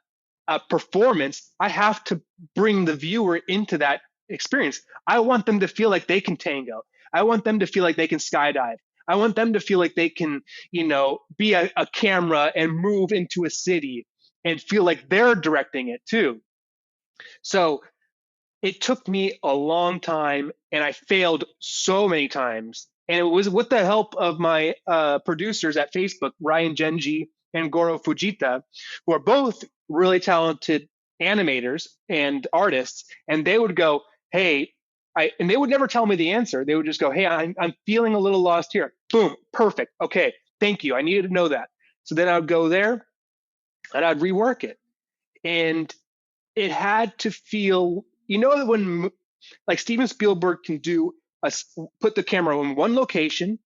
performance, I have to bring the viewer into that experience. I want them to feel like they can tango. I want them to feel like they can skydive. I want them to feel like they can, be a camera and move into a city and feel like they're directing it too. So it took me a long time, and I failed so many times. And it was with the help of my producers at Facebook, Ryan Genji and Goro Fujita, who are both really talented animators and artists. And they would go, "Hey," and they would never tell me the answer. They would just go, "Hey, I'm feeling a little lost here." Boom, perfect. Okay, thank you. I needed to know that. So then I would go there and I'd rework it. And it had to feel, when like Steven Spielberg can put the camera in one location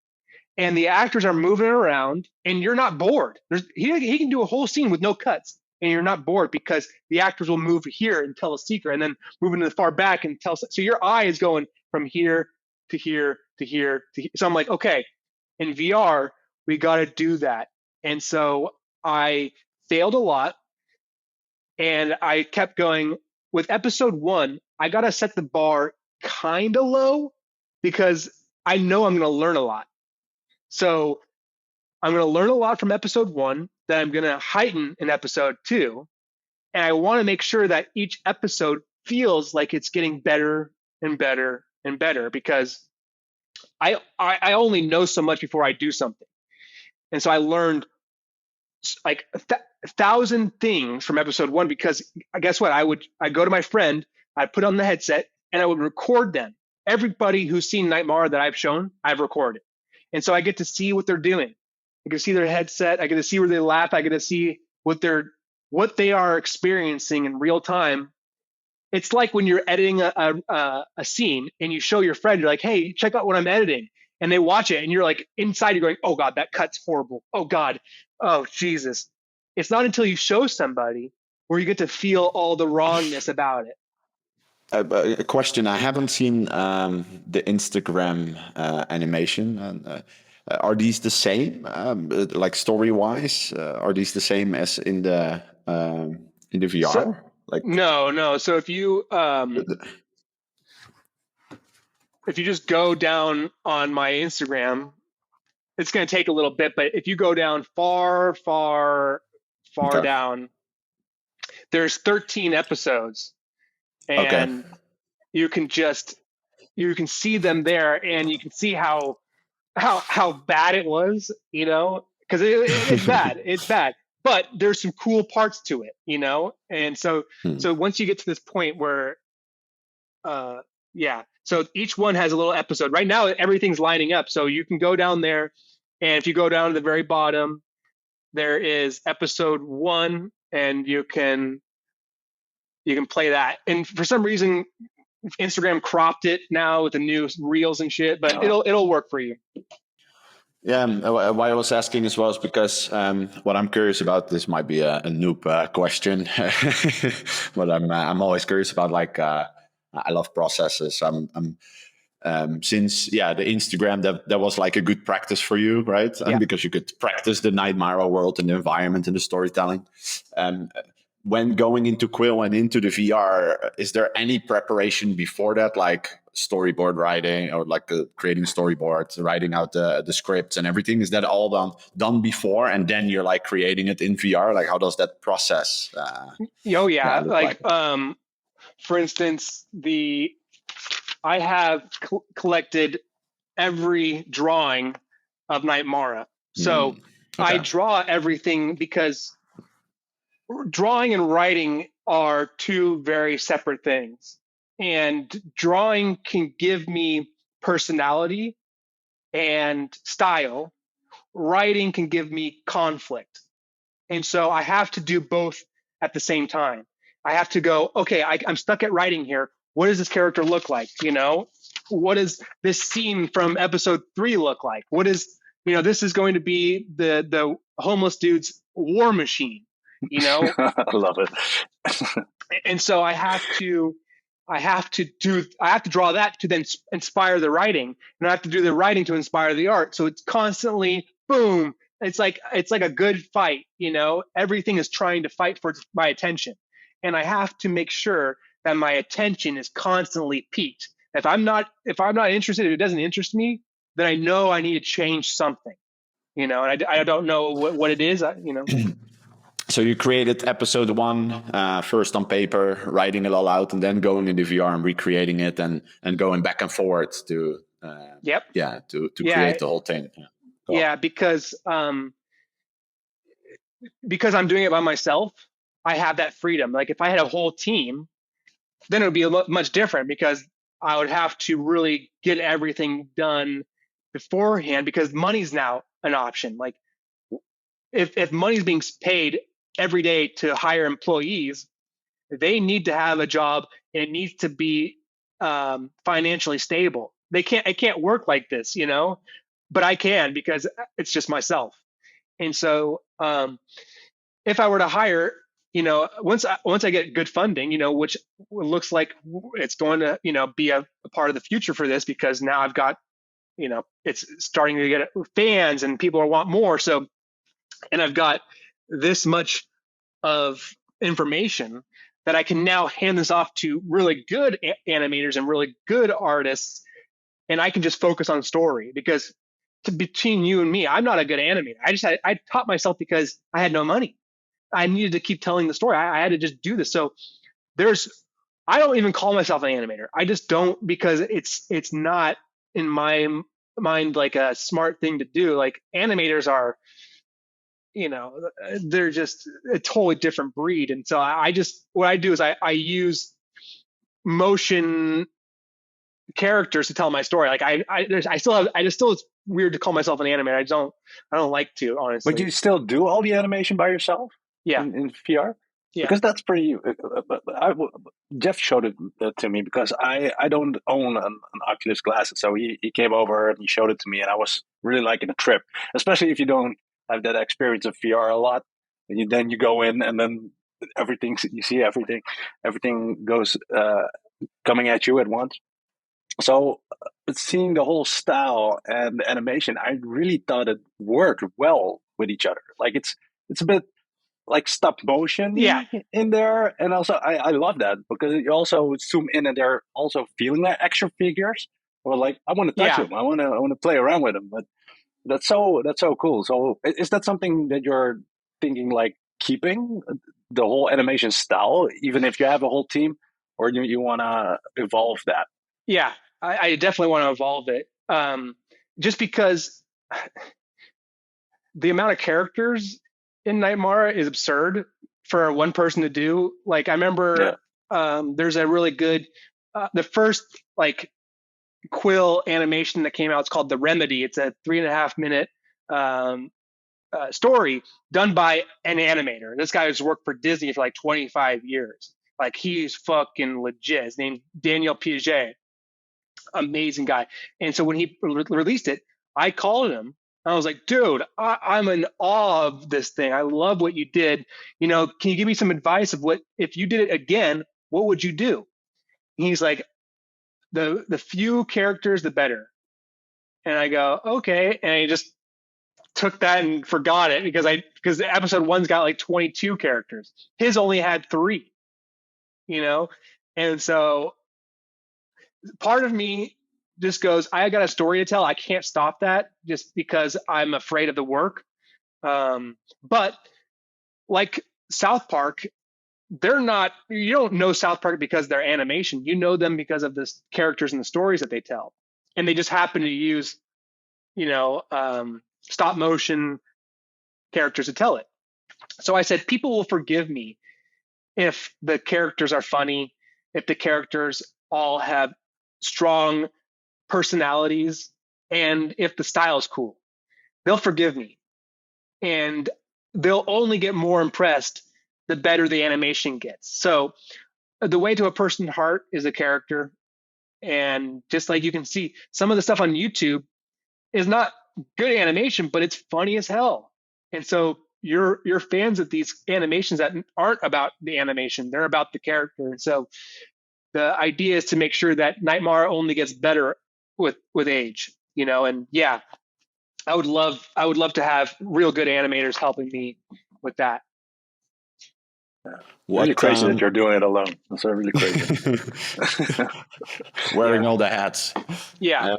and the actors are moving around and you're not bored. He can do a whole scene with no cuts and you're not bored because the actors will move here and tell a secret and then move into the far back and tell. So your eye is going from here to here to here to here. So I'm like, okay, in VR, we got to do that. And so I failed a lot and I kept going. With episode 1, I got to set the bar kind of low because I know I'm going to learn a lot. So I'm going to learn a lot from episode 1 that I'm going to heighten in episode 2. And I want to make sure that each episode feels like it's getting better and better and better because I only know so much before I do something. And so I learned like 1,000 things from episode 1 because guess what? I'd go to my friend, I'd put on the headset, and I would record them. Everybody who's seen Nightmara that I've shown, I've recorded. And so I get to see what they're doing. I get to see their headset. I get to see where they laugh. I get to see what they are experiencing in real time. It's like when you're editing a scene and you show your friend, you're like, "Hey, check out what I'm editing." And they watch it and you're like, inside you're going, "Oh God, that cut's horrible. Oh God. Oh Jesus." It's not until you show somebody where you get to feel all the wrongness about it. A question: I haven't seen the Instagram animation. Are these the same, like story-wise? Are these the same as in the VR? So, no. So if you just go down on my Instagram, it's going to take a little bit, but if you go down far Okay. down, there's 13 episodes, and you can see them there, and you can see how bad it was, because it's bad. It's bad, but there's some cool parts to it, and so once you get to this point where so each one has a little episode. Right now everything's lining up, so you can go down there, and if you go down to the very bottom, there is episode 1, and you can play that. And for some reason Instagram cropped it now with the new reels and shit, but it'll work for you. Yeah, why I was asking as well is because what I'm curious about, this might be a noob question, but I'm always curious about, like, I love processes. Since the Instagram, that was like a good practice for you, right? Yeah. Because you could practice the Nightmara world and the environment and the storytelling. When going into Quill and into the VR, is there any preparation before that, like storyboard writing or like creating storyboards, writing out the scripts and everything? Is that all done before, and then you're like creating it in VR? Like, how does that process? For instance, I have collected every drawing of Nightmara. So I draw everything because drawing and writing are two very separate things. And drawing can give me personality and style. Writing can give me conflict. And so I have to do both at the same time. I have to go, okay, I'm stuck at writing here. What does this character look like? What does this scene from episode 3 look like? What is, this is going to be the homeless dude's war machine, I love it. And so I have to draw that to then inspire the writing, and I have to do the writing to inspire the art. So it's constantly boom. It's like a good fight, everything is trying to fight for my attention. And I have to make sure that my attention is constantly piqued. If I'm not interested, if it doesn't interest me, then I know I need to change something, and I don't know what it is, So you created episode 1 first on paper, writing it all out, and then going into VR and recreating it, and going back and forth to create the whole thing. Yeah, cool. Yeah, because I'm doing it by myself, I have that freedom. Like if I had a whole team, then it would be much different, because I would have to really get everything done beforehand, because money's now an option. Like if money's being paid every day to hire employees, they need to have a job, and it needs to be financially stable. It can't work like this, but I can, because it's just myself. And so if I were to hire, once I get good funding, which looks like it's going to, be a part of the future for this, because now I've got, it's starting to get fans and people want more. So, and I've got this much of information that I can now hand this off to really good animators and really good artists, and I can just focus on story. Because between you and me, I'm not a good animator. I taught myself because I had no money. I needed to keep telling the story. I had to just do this. So I don't even call myself an animator. I just don't, because it's not in my mind like a smart thing to do. Like animators are, they're just a totally different breed. And so what I do is I use motion characters to tell my story. Like it's weird to call myself an animator. I don't like to, honestly. But you still do all the animation by yourself? Yeah. In VR? Yeah. Because that's pretty. Jeff showed it to me, because I don't own an Oculus glasses, so he came over and he showed it to me, and I was really liking the trip, especially if you don't have that experience of VR a lot, and then you go in and then you see everything goes coming at you at once. So seeing the whole style and animation, I really thought it worked well with each other. Like it's a bit like stop motion in there, and also I love that, because you also zoom in and they're also feeling like action figures, or like I want to touch them, I want to play around with them. But that's so cool. So is that something that you're thinking, like keeping the whole animation style even if you have a whole team, or you want to evolve that? Yeah, I definitely want to evolve it, just because the amount of characters in Nightmara is absurd for one person to do. Like I remember there's a really good the first like Quill animation that came out. It's called The Remedy. It's a 3.5 minute story done by an animator. This guy has worked for Disney for like 25 years. Like he's fucking legit. His name's Daniel Peixe. Amazing guy. And so when he released it, I called him. I was like, dude, I'm in awe of this thing. I love what you did. Can you give me some advice of what, if you did it again, what would you do? And he's like, the few characters, the better. And I go, okay. And I just took that and forgot it, because episode 1's got like 22 characters. His only had 3, And so part of me just goes, I got a story to tell. I can't stop that just because I'm afraid of the work. But like South Park, you don't know South Park because they're animation. You know them because of the characters and the stories that they tell. And they just happen to use, stop motion characters to tell it. So I said, people will forgive me if the characters are funny, if the characters all have strong personalities, and if the style is cool. They'll forgive me, and they'll only get more impressed the better the animation gets. So the way to a person's heart is a character. And just like you can see, some of the stuff on YouTube is not good animation, but it's funny as hell. And so you're fans of these animations that aren't about the animation, they're about the character. And so the idea is to make sure that Nightmara only gets better with age, and I would love to have real good animators helping me with that. Really crazy that you're doing it alone. That's really crazy. Wearing all the hats. Yeah.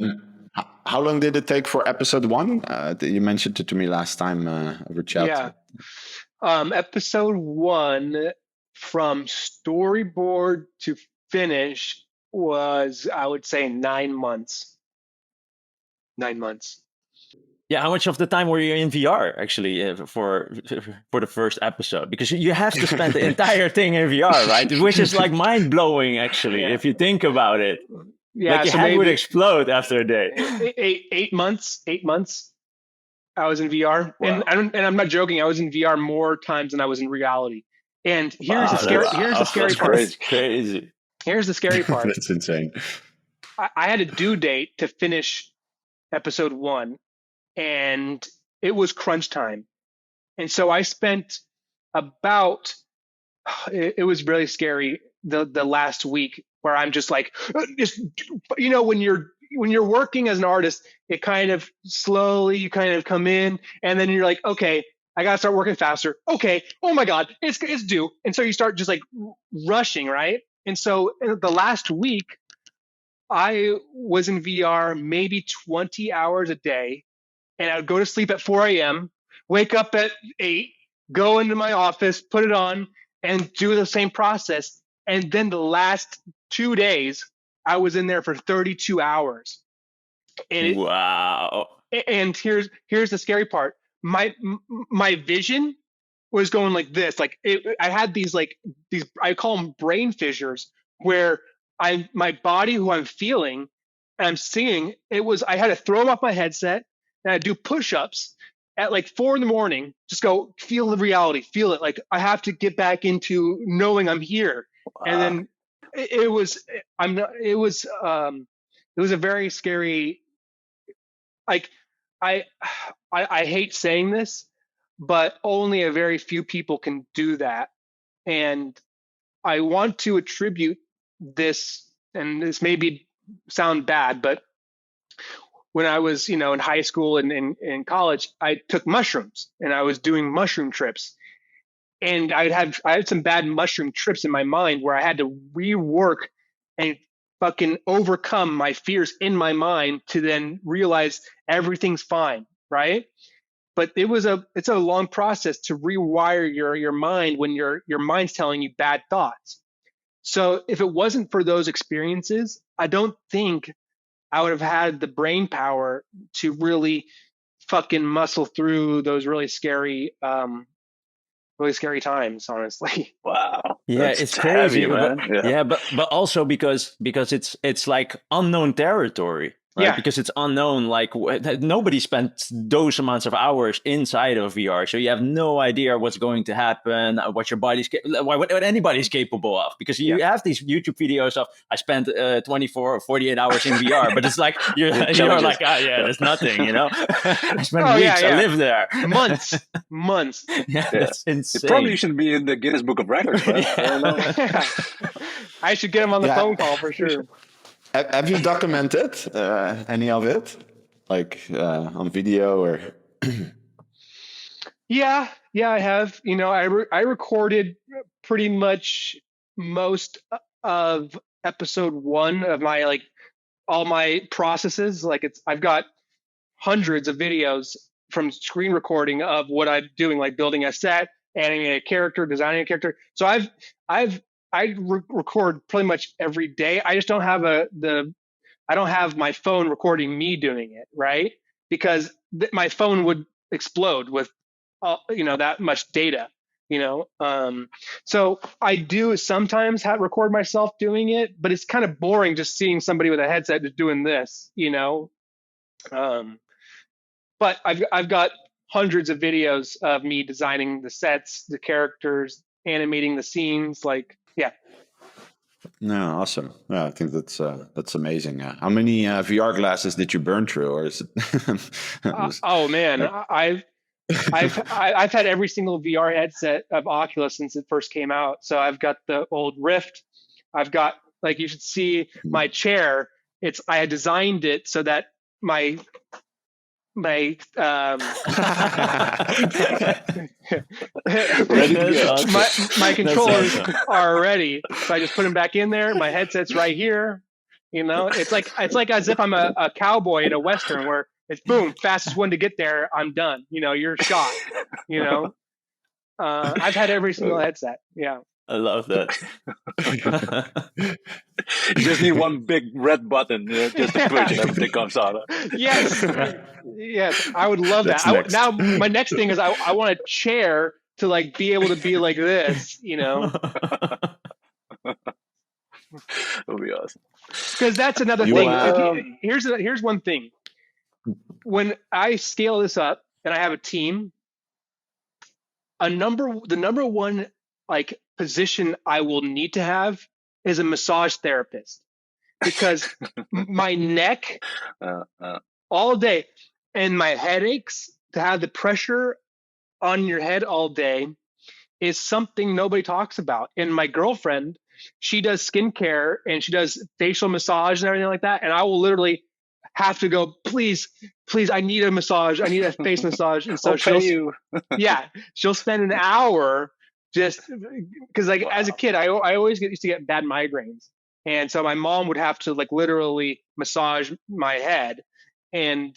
How long did it take for episode 1? You mentioned it to me last time over chat. Yeah. Episode 1 from storyboard to finish was, I would say, 9 months. 9 months. Yeah, how much of the time were you in VR actually for the first episode? Because you have to spend the entire thing in VR, right? Which is like mind blowing, actually, if you think about it. Yeah, like your so head would maybe explode after a day. 8 months. 8 months. I was in VR, Wow. and I'm not joking. I was in VR more times than I was in reality. And here's the scary part. That's crazy. Here's the scary part. That's insane. I had a due date to finish episode 1, and it was crunch time. And so I spent about, it was really scary, the last week, where I'm just like, when you're working as an artist, it kind of slowly, you kind of come in, and then you're like, okay, I gotta start working faster. Okay, oh my God, it's due. And so you start just like rushing, right? And so in the last week, I was in VR maybe 20 hours a day, and I would go to sleep at 4 a.m., wake up at 8, go into my office, put it on, and do the same process. And then the last 2 days, I was in there for 32 hours. Wow. And here's the scary part. My vision was going like this. Like I had these I call them brain fissures, where my body, who I'm feeling, and I'm seeing, I had to throw off my headset, and I do push-ups at like 4 in the morning. Just go feel the reality, feel it. Like I have to get back into knowing I'm here. Wow. And then it was a very scary. Like I hate saying this, but only a very few people can do that. And I want to attribute this, and this may sound bad, but when I was, in high school and in college, I took mushrooms, and I was doing mushroom trips. And I had some bad mushroom trips in my mind, where I had to rework and fucking overcome my fears in my mind to then realize everything's fine, right? But it's a long process to rewire your mind when your mind's telling you bad thoughts. So if it wasn't for those experiences, I don't think I would have had the brain power to really fucking muscle through those really scary times, honestly. Wow. Yeah, That's it's heavy, crazy, man. but also because it's like unknown territory, right? Yeah. Because it's unknown. Like nobody spent those amounts of hours inside of VR, so you have no idea what's going to happen, what your what anybody's capable of. Because you have these YouTube videos of I spent 24 or 48 hours in VR, but it's like you're like, there's nothing, I spent weeks. I live there, months. That's insane. It probably should be in the Guinness Book of Records, man. I don't know. I should get him on the phone call for sure. Have you documented any of it, like on video or? Yeah, I have. I recorded pretty much most of episode 1 of my all my processes. I've got hundreds of videos from screen recording of what I'm doing, like building a set, animating a character, designing a character. So I record pretty much every day. I just don't have I don't have my phone recording me doing it, right? Because my phone would explode with that much data. So I do sometimes record myself doing it, but it's kind of boring just seeing somebody with a headset just doing this. But I've got hundreds of videos of me designing the sets, the characters, animating the scenes. No, awesome. Yeah, I think that's amazing. How many VR glasses did you burn through, or is it? Oh man, I've had every single VR headset of Oculus since it first came out. So I've got the old Rift. I've got, you should see my chair. I designed it so that my controllers are ready, so I just put them back in there. My headset's right here. It's like as if I'm a cowboy in a western, where it's boom, fastest one to get there, I'm done. You're shot. I've had every single headset. Yeah. I love that. You just need one big red button, just to push, and everything comes out. Yes. Yes. I would love that. Now, my next thing is I want a chair to like be able to be like this, That would be awesome. Because that's another thing. Here's one thing. When I scale this up and I have a team, the number one like position I will need to have is a massage therapist, because my neck all day and my headaches, to have the pressure on your head all day is something nobody talks about. And my girlfriend, she does skincare and she does facial massage and everything like that. And I will literally have to go, please, I need a massage. I need a face massage. And so she'll spend an hour just because like as a kid, I always used to get bad migraines. And so my mom would have to like literally massage my head. And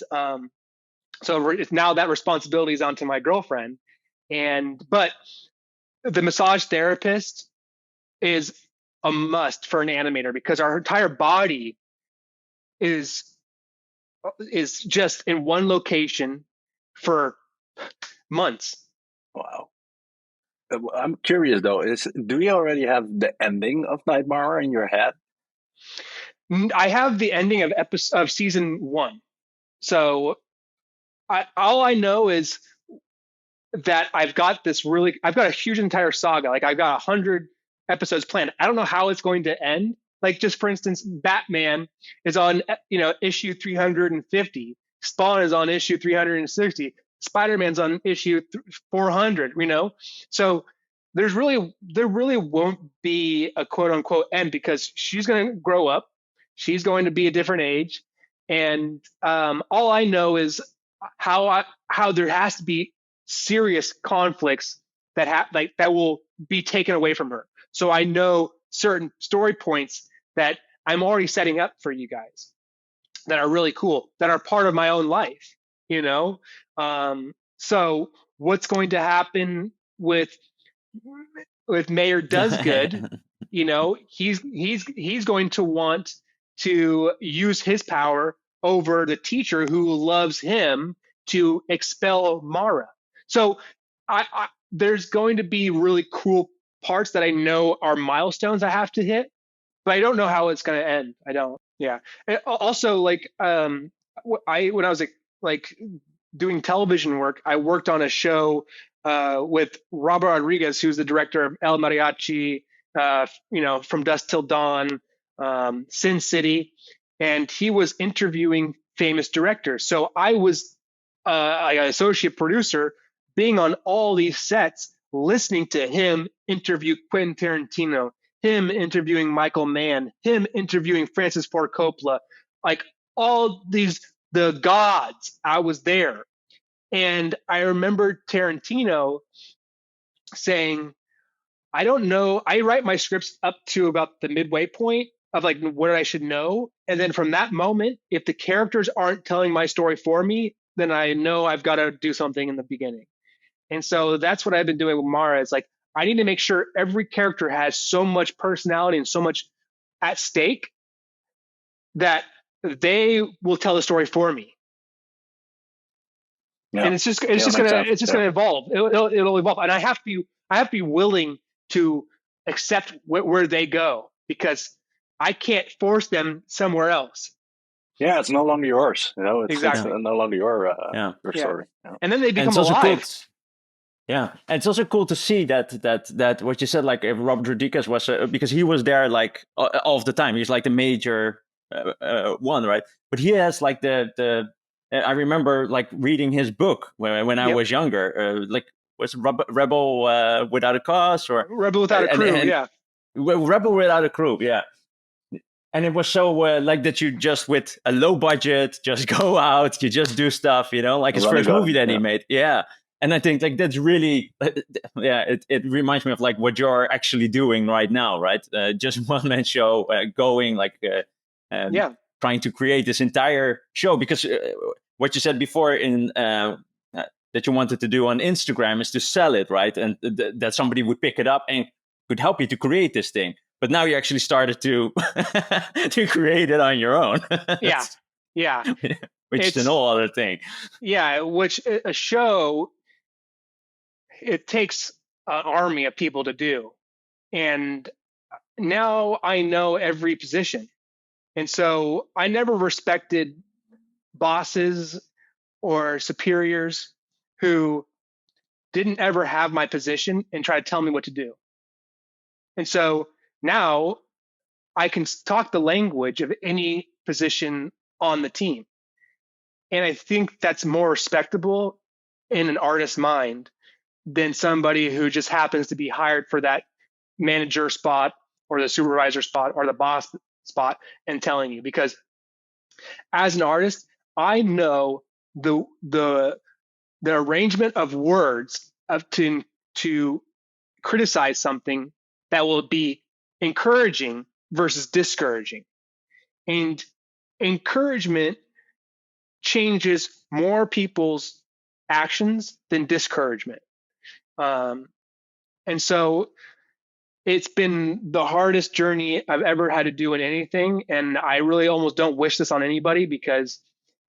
so now that responsibility is onto my girlfriend. But the massage therapist is a must for an animator, because our entire body is just in one location for months. Wow. I'm curious though, do you already have the ending of Nightmara in your head? I have the ending of season 1. So all I know is that I've got a huge entire saga. Like I've got 100 episodes planned. I don't know how it's going to end. Like just for instance, Batman is on issue 350. Spawn is on issue 360. Spider-Man's on issue 400. So there really won't be a quote unquote end, because she's going to grow up. She's going to be a different age, and all I know is how there has to be serious conflicts that will be taken away from her. So I know certain story points that I'm already setting up for you guys that are really cool, that are part of my own life, so what's going to happen with Mayor Doesgood? He's going to want to use his power over the teacher who loves him to expel Mara. So there's going to be really cool parts that I know are milestones I have to hit, but I don't know how it's going to end. I don't. Yeah. And also, like, when I was like doing television work, I worked on a show with Robert Rodriguez, who's the director of El Mariachi, From Dusk Till Dawn, Sin City, and he was interviewing famous directors. So I was an associate producer, being on all these sets, listening to him interview Quentin Tarantino, him interviewing Michael Mann, him interviewing Francis Ford Coppola, like all the gods. I was there. And I remember Tarantino saying, I don't know, I write my scripts up to about the midway point of like what I should know. And then from that moment, if the characters aren't telling my story for me, then I know I've got to do something in the beginning. And so that's what I've been doing with Mara. It's like, I need to make sure every character has so much personality and so much at stake that they will tell the story for me. Yeah. And it's just going to evolve. It'll evolve. And I have to be willing to accept where they go, because I can't force them somewhere else. Yeah, it's no longer yours. It's no longer your story. Yeah. And then they become alive. Yeah, and it's also cool to see that what you said, like Robert Rodriguez was because he was there like all of the time. He's like the major one, right? But he has like the I remember like reading his book when I was younger, like was Rebel Without a Cause or Rebel Without a Crew, Rebel Without a Crew, yeah. And it was so like that you just with a low budget just go out, you just do stuff, like his first movie that he made, And I think like that's really, it reminds me of like what you're actually doing right now, right? Just one man show, going like, trying to create this entire show, because what you said before in that you wanted to do on Instagram is to sell it, right? And that somebody would pick it up and could help you to create this thing. But now you actually started to to create it on your own. Yeah. Which is an whole other thing. Yeah, which a show, it takes an army of people to do. And now I know every position. And so I never respected bosses or superiors who didn't ever have my position and try to tell me what to do. And so now I can talk the language of any position on the team. And I think that's more respectable in an artist's mind than somebody who just happens to be hired for that manager spot or the supervisor spot or the boss spot and telling you. Because as an artist, I know the arrangement of words to criticize something that will be encouraging versus discouraging. And encouragement changes more people's actions than discouragement. And so it's been the hardest journey I've ever had to do in anything. And I really almost don't wish this on anybody because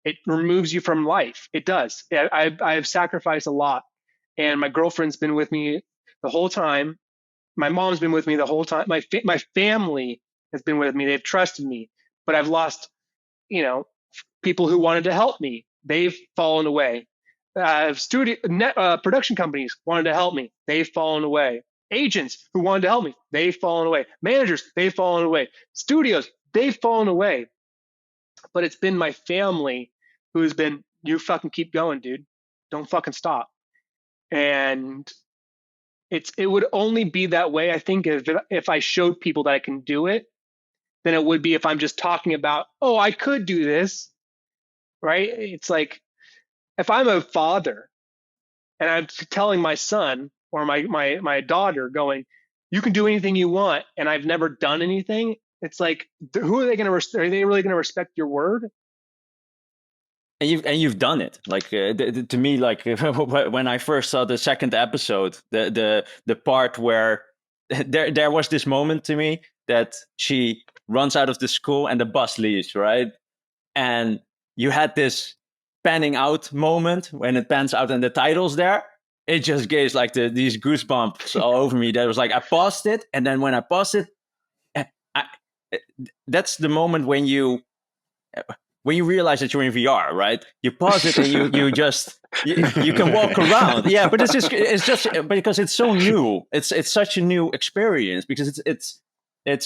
it removes you from life. It does. I've sacrificed a lot. And my girlfriend's been with me the whole time. My mom's been with me the whole time. My family has been with me. They've trusted me. But I've lost, people who wanted to help me. They've fallen away. Production companies wanted to help me. They've fallen away. Agents who wanted to help me, they've fallen away. Managers, they've fallen away. Studios, they've fallen away. But it's been my family who's been, you fucking keep going, dude. Don't fucking stop. And it would only be that way, I think, if I showed people that I can do it, than it would be if I'm just talking about, oh, I could do this, right? It's like, if I'm a father and I'm telling my son or my daughter going, you can do anything you want, and I've never done anything, it's like, who are they going to are they really going to respect your word? And you've done it. Like to me, like when I first saw the second episode, the part where there was this moment to me that she runs out of the school and the bus leaves, right? And you had this panning out moment when it pans out and the title's there. It just gave like these goosebumps all over me. That was like, I paused it, and then when I paused it, that's the moment when you realize that you're in VR, right? You pause it and you just you can walk around. Yeah, but it's just because it's so new. It's such a new experience because it's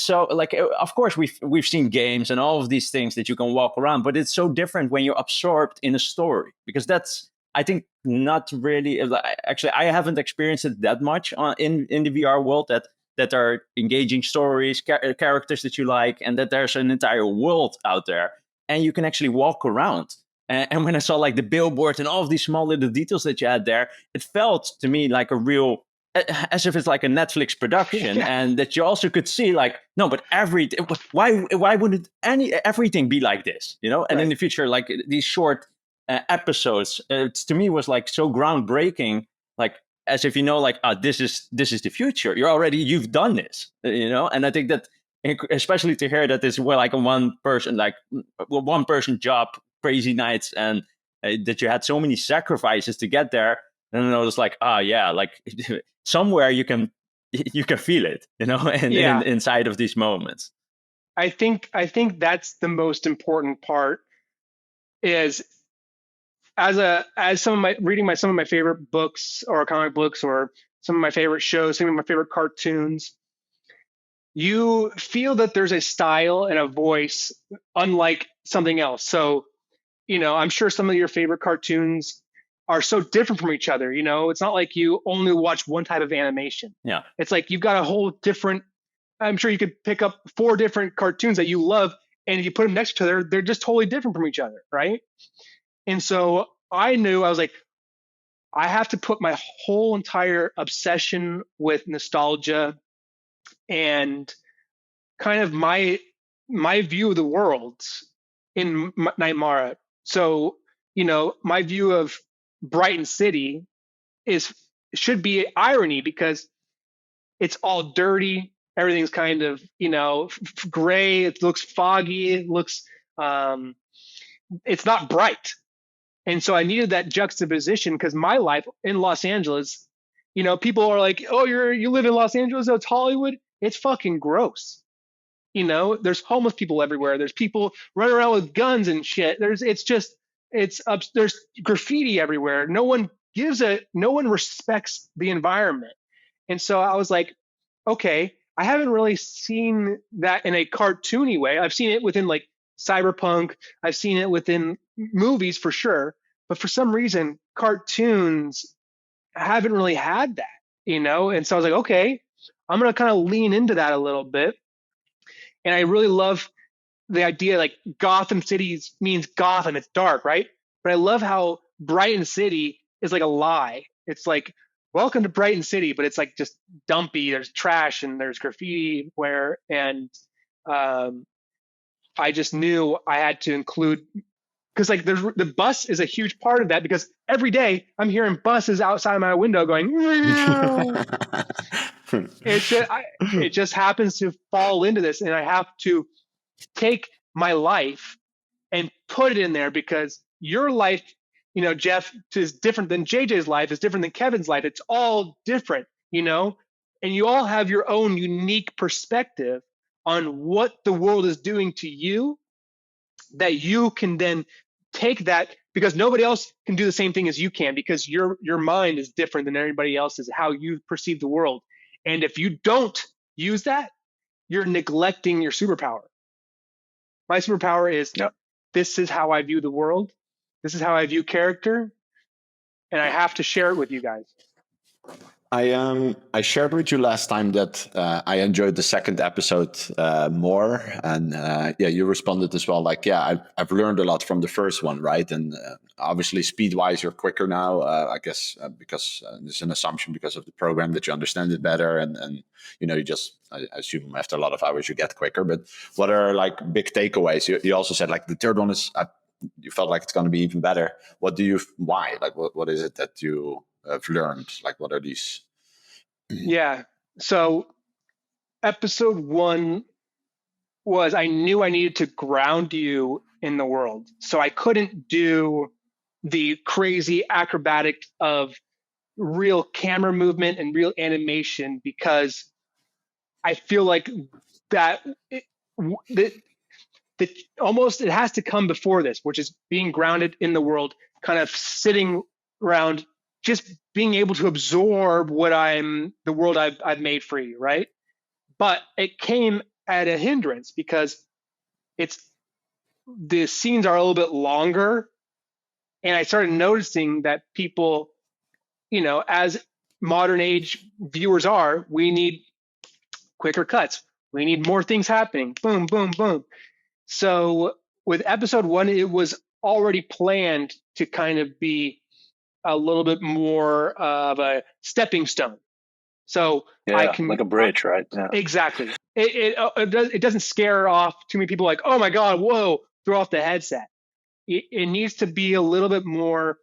so, like, of course we've seen games and all of these things that you can walk around, but it's so different when you're absorbed in a story, because that's, I think, not really, actually I haven't experienced it that much in the VR world, that are engaging stories, characters that you like, and that there's an entire world out there and you can actually walk around. And when I saw like the billboard and all of these small little details that you had there, it felt to me like a real, as if it's like a Netflix production, and that you also could see like, no, but why wouldn't everything be like this, And right. In the future, like these short episodes, to me was like so groundbreaking, like as if like, this is the future. You've done this, And I think that, especially to hear that this was like a one person job, crazy nights, and that you had so many sacrifices to get there. And I was like, like somewhere you can feel it, inside of these moments. I think that's the most important part. Is as some of my favorite books or comic books or some of my favorite shows, some of my favorite cartoons, you feel that there's a style and a voice unlike something else. So, I'm sure some of your favorite cartoons are so different from each other. It's not like you only watch one type of animation. Yeah. It's like you've got a whole different, I'm sure you could pick up 4 different cartoons that you love, and if you put them next to each other, they're just totally different from each other, right? And so I was like, I have to put my whole entire obsession with nostalgia and kind of my view of the world in Nightmara. So, my view of Brighton City should be irony, because it's all dirty. Everything's kind of, gray. It looks foggy. It looks, it's not bright. And so I needed that juxtaposition, because my life in Los Angeles, people are like, oh, you live in Los Angeles, oh, it's Hollywood. It's fucking gross. There's homeless people everywhere. There's people running around with guns and shit. There's graffiti everywhere. No one respects the environment. And so I was like, okay, I haven't really seen that in a cartoony way. I've seen it within like cyberpunk. I've seen it within movies for sure. But for some reason, cartoons haven't really had that, And so I was like, okay, I'm going to kind of lean into that a little bit. And I really love the idea, like Gotham City means Gotham, it's dark, right? But I love how Brighton City is like a lie. It's like, welcome to Brighton City, but it's like just dumpy. There's trash and there's graffiti everywhere. And I just knew I had to include, because like the bus is a huge part of that, because every day I'm hearing buses outside my window going, it just happens to fall into this, and I have to take my life and put it in there, because your life, Jeff, is different than JJ's life, is different than Kevin's life. It's all different, and you all have your own unique perspective on what the world is doing to you, that you can then take that, because nobody else can do the same thing as you can, because your mind is different than everybody else's, how you perceive the world. And if you don't use that, you're neglecting your superpower. My superpower is, this is how I view the world. This is how I view character. And I have to share it with you guys. I shared with you last time that I enjoyed the second episode more, and you responded as well. Like, I've learned a lot from the first one, right? And obviously, speed-wise, you're quicker now. I guess because it's an assumption because of the program that you understand it better, and you just, I assume after a lot of hours you get quicker. But what are like big takeaways? You also said like the third one is you felt like it's going to be even better. Why? Like, what is it that you have learned? Like, what are these? Yeah. So episode 1 was, I knew I needed to ground you in the world. So I couldn't do the crazy acrobatic of real camera movement and real animation, because I feel like that almost it has to come before this, which is being grounded in the world, kind of sitting around, just being able to absorb the world I've made for you, right? But it came at a hindrance, because the scenes are a little bit longer, and I started noticing that people, as modern age viewers are, we need quicker cuts. We need more things happening. Boom, boom, boom. So with episode 1, it was already planned to kind of be a little bit more of a stepping stone. So I can, like a bridge, right? Yeah. Exactly. It doesn't scare off too many people, like, oh my God, whoa, throw off the headset. It needs to be a little bit more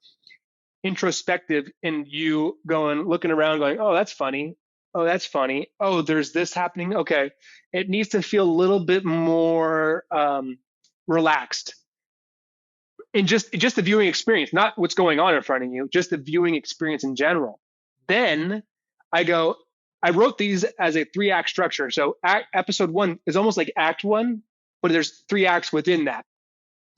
introspective, and you looking around going, oh, that's funny. Oh, that's funny. Oh, there's this happening. Okay. It needs to feel a little bit more relaxed. And just the viewing experience, not what's going on in front of you, just the viewing experience in general. Then I wrote these as a 3-act structure. So episode 1 is almost like act 1, but there's 3 acts within that.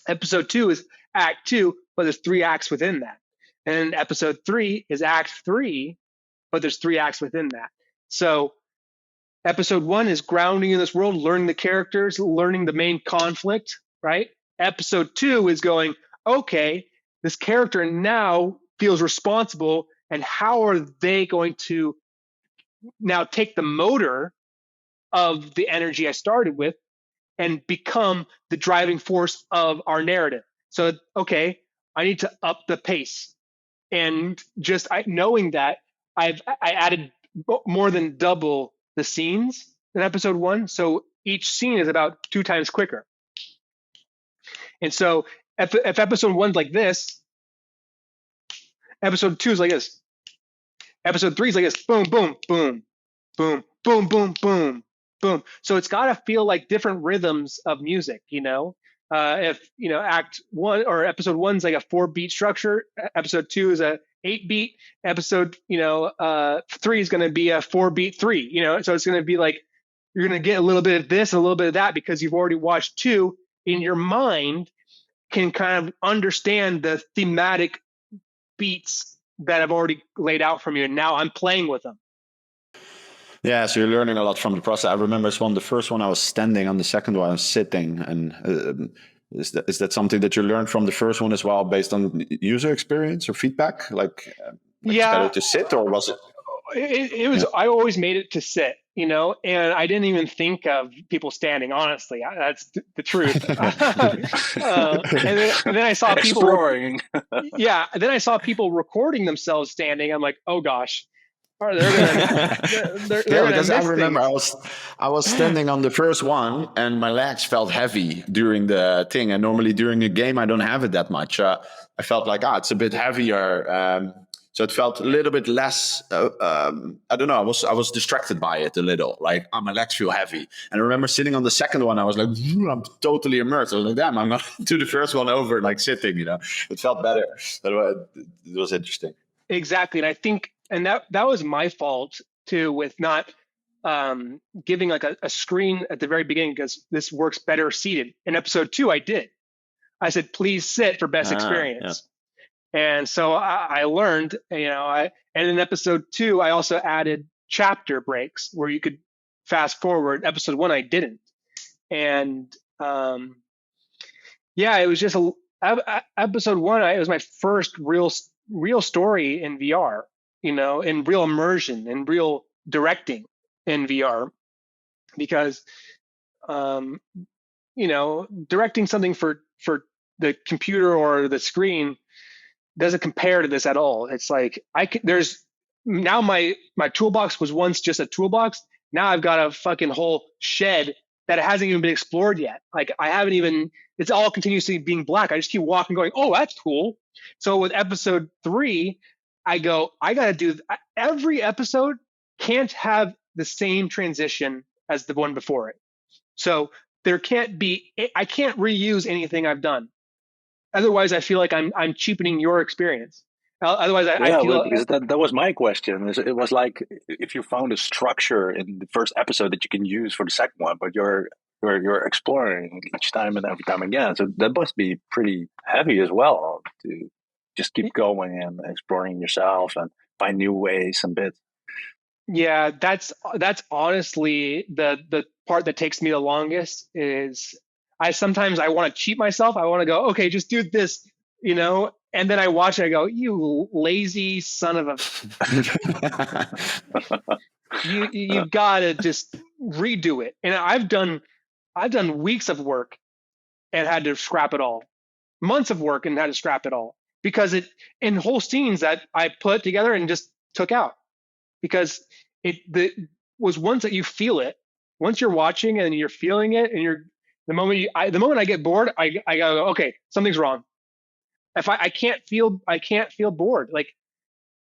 Episode 2 is act 2, but there's 3 acts within that. And episode 3 is act 3, but there's 3 acts within that. So episode 1 is grounding in this world, learning the characters, learning the main conflict, right? Episode 2 is going, okay, this character now feels responsible, and how are they going to now take the motor of the energy I started with and become the driving force of our narrative? So, okay, I need to up the pace. And just knowing that, I added more than double the scenes in episode 1. So each scene is about 2 times quicker. And so if episode 1's like this, Episode 2 is like this. Episode 3 is like this. Boom, boom, boom, boom, boom, boom, boom, boom. So it's got to feel like different rhythms of music, if act 1 or episode 1 is like a 4-beat structure, episode 2 is a 8-beat, episode 3 is going to be a 4-beat 3, so it's going to be like you're going to get a little bit of this and a little bit of that because you've already watched 2. In your mind can kind of understand the thematic beats that I've already laid out from you, and now I'm playing with them. Yeah, so you're learning a lot from the process. I remember the first one I was standing, on the second one I was sitting. And is that something that you learned from the first one as well, based on user experience or feedback? Like it's better to sit, or was it? It was. I always made it to sit, and I didn't even think of people standing. Honestly, that's the truth. And then I saw people exploring. Then I saw people recording themselves standing. I'm like, oh gosh. Because I remember I was standing on the first one and my legs felt heavy during the thing, and normally during a game I don't have it that much. I felt like it's a bit heavier, so it felt a little bit less. I don't know. I was distracted by it a little. Like my legs feel heavy, and I remember sitting on the second one. I was like, I'm totally immersed. I was like, damn, I'm not to the first one over like sitting. It felt better. It was interesting. Exactly, and I think. And that was my fault too, with not giving like a screen at the very beginning, because this works better seated. In episode 2, I did. I said, please sit for best experience. Yeah. And so I learned, and in episode 2, I also added chapter breaks where you could fast forward. Episode 1, I didn't. And it was just episode 1. It was my first real story in VR. In real immersion and real directing in VR, because, directing something for the computer or the screen doesn't compare to this at all. It's like there's now my toolbox was once just a toolbox. Now I've got a fucking whole shed that hasn't even been explored yet. Like it's all continuously being black. I just keep walking going, oh, that's cool. So with episode 3, I got to do every episode can't have the same transition as the one before it. So I can't reuse anything I've done. Otherwise, I feel like I'm cheapening your experience. Otherwise, I feel because that was my question. It was like if you found a structure in the first episode that you can use for the second one, but you're exploring each time and every time again. So that must be pretty heavy as well to just keep going and exploring yourself and find new ways and bits. Yeah, that's honestly the part that takes me the longest. Is sometimes I want to cheat myself. I want to go, okay, just do this, and then I watch it. I go, you lazy son of a! you gotta just redo it. And I've done weeks of work and had to scrap it all, months of work and had to scrap it all, because in whole scenes that I put together and just took out, because was once that you feel it, once you're watching and you're feeling it, and the moment I get bored, I gotta go, okay, something's wrong. If I can't feel bored. Like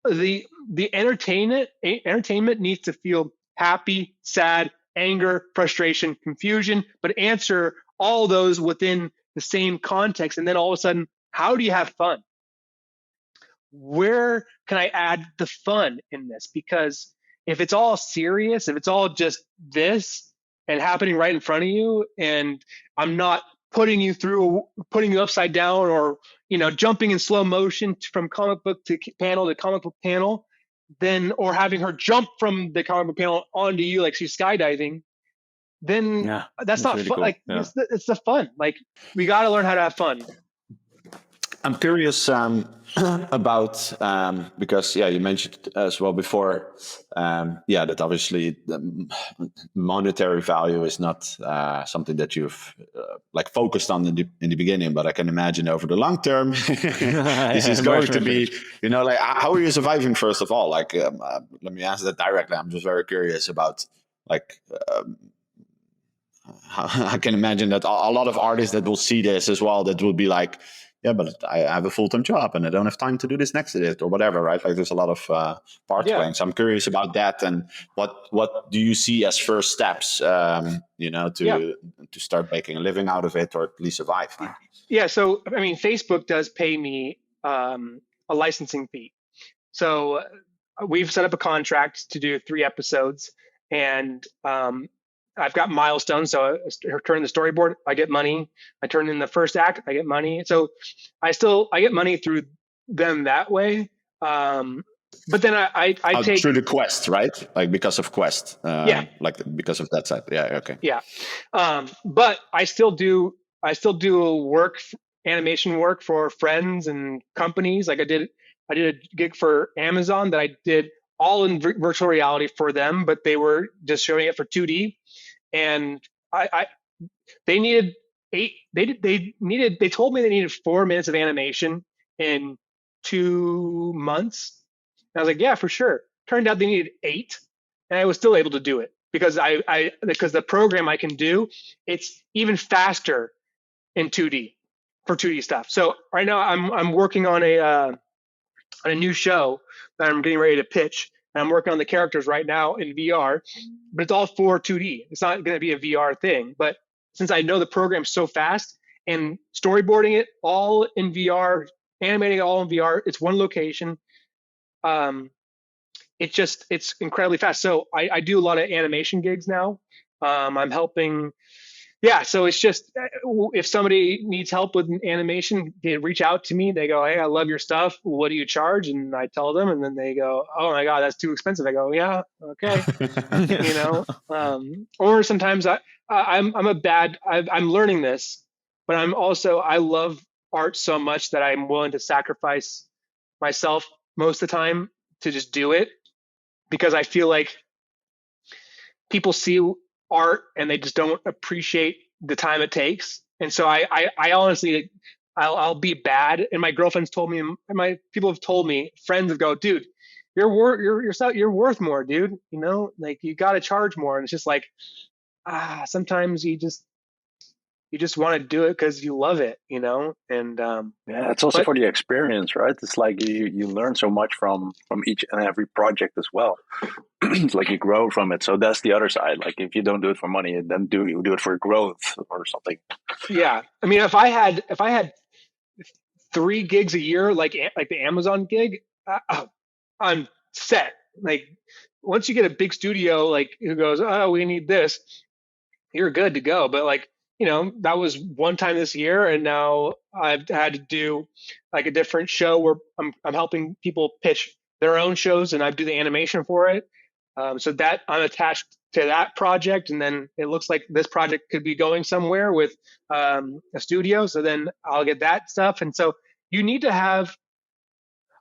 the entertainment needs to feel happy, sad, anger, frustration, confusion, but answer all those within the same context. And then all of a sudden, how do you have fun? Where can I add the fun in this? Because if it's all serious, if it's all just this and happening right in front of you, and I'm not putting you upside down, or jumping in slow motion from comic book to panel to comic book panel, then, or having her jump from the comic book panel onto you like she's skydiving, then that's not really fun. Cool. Like it's the fun. Like we got to learn how to have fun. I'm curious about because you mentioned as well before that obviously the monetary value is not something that you've focused on in the beginning, but I can imagine over the long term this is going to be how are you surviving, first of all? Let me answer that directly. I'm just very curious about I can imagine that a lot of artists that will see this as well, that will be like, yeah, but I have a full-time job and I don't have time to do this next edit or whatever, right? Like there's a lot of parts playing. So I'm curious about that, and what do you see as first steps, to start making a living out of it, or at least survive? Right? Yeah. So I mean, Facebook does pay me a licensing fee. So we've set up a contract to do 3 episodes, and I've got milestones. So I turn the storyboard, I get money. I turn in the first act, I get money. So I get money through them that way. But then I take through the quest, right? Like because of quest, yeah, like because of that side. Yeah, okay. yeah. But I still do work, animation work for friends and companies. Like I did a gig for Amazon that I did all in virtual reality for them, but they were just showing it for 2D. And I they needed they told me they needed 4 minutes of animation in 2 months. And I was like, yeah, for sure. Turned out they needed 8, and I was still able to do it because because the program I can do, it's even faster in 2D for 2D stuff. So right now I'm working on a new show that I'm getting ready to pitch, and I'm working on the characters right now in VR, but it's all for 2D. It's not going to be a VR thing, but since I know the program so fast and storyboarding it all in VR, animating it all in VR, it's one location. Um, it's incredibly fast. So I do a lot of animation gigs now. I'm helping. Yeah, so it's just if somebody needs help with animation, they reach out to me. They go, "Hey, I love your stuff. What do you charge?" And I tell them, and then they go, "Oh my God, that's too expensive." I go, "Yeah, okay." Or sometimes I'm learning this, but I love art so much that I'm willing to sacrifice myself most of the time to just do it, because I feel like people see art and they just don't appreciate the time it takes. And so I honestly, I'll be bad. And my girlfriend's told me, and my people have told me, friends have go, dude, you're worth more, dude. Like you got to charge more. And it's just like, sometimes you just want to do it because you love it, and Yeah, it's also but for the experience, right? It's like you learn so much from each and every project as well. It's like you grow from it. So that's the other side. Like if you don't do it for money, then you do it for growth or something. yeah, I mean, if I had 3 gigs a year, like the Amazon gig, I'm set. Like once you get a big studio, like who goes, oh, we need this, you're good to go. But like, that was one time this year, and now I've had to do like a different show where I'm helping people pitch their own shows, and I do the animation for it. So that I'm attached to that project, and then it looks like this project could be going somewhere with a studio. So then I'll get that stuff, and so you need to have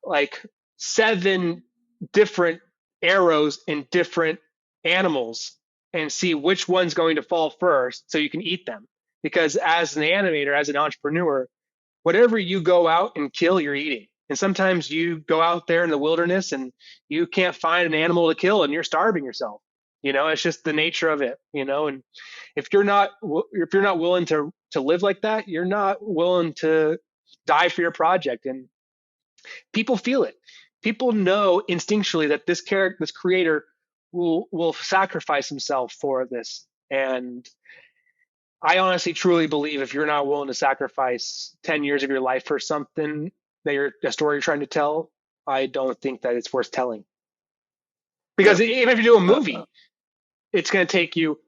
like 7 different arrows in different animals and see which one's going to fall first so you can eat them. Because as an animator, as an entrepreneur, whatever you go out and kill, you're eating. And sometimes you go out there in the wilderness and you can't find an animal to kill and you're starving yourself. It's just the nature of it, and if you're not willing to live like that, you're not willing to die for your project. And people feel it. People know instinctually that this creator will sacrifice himself for this. And I honestly truly believe if you're not willing to sacrifice 10 years of your life for something a story you're trying to tell, I don't think that it's worth telling. Because even if you do a movie, it's going to take you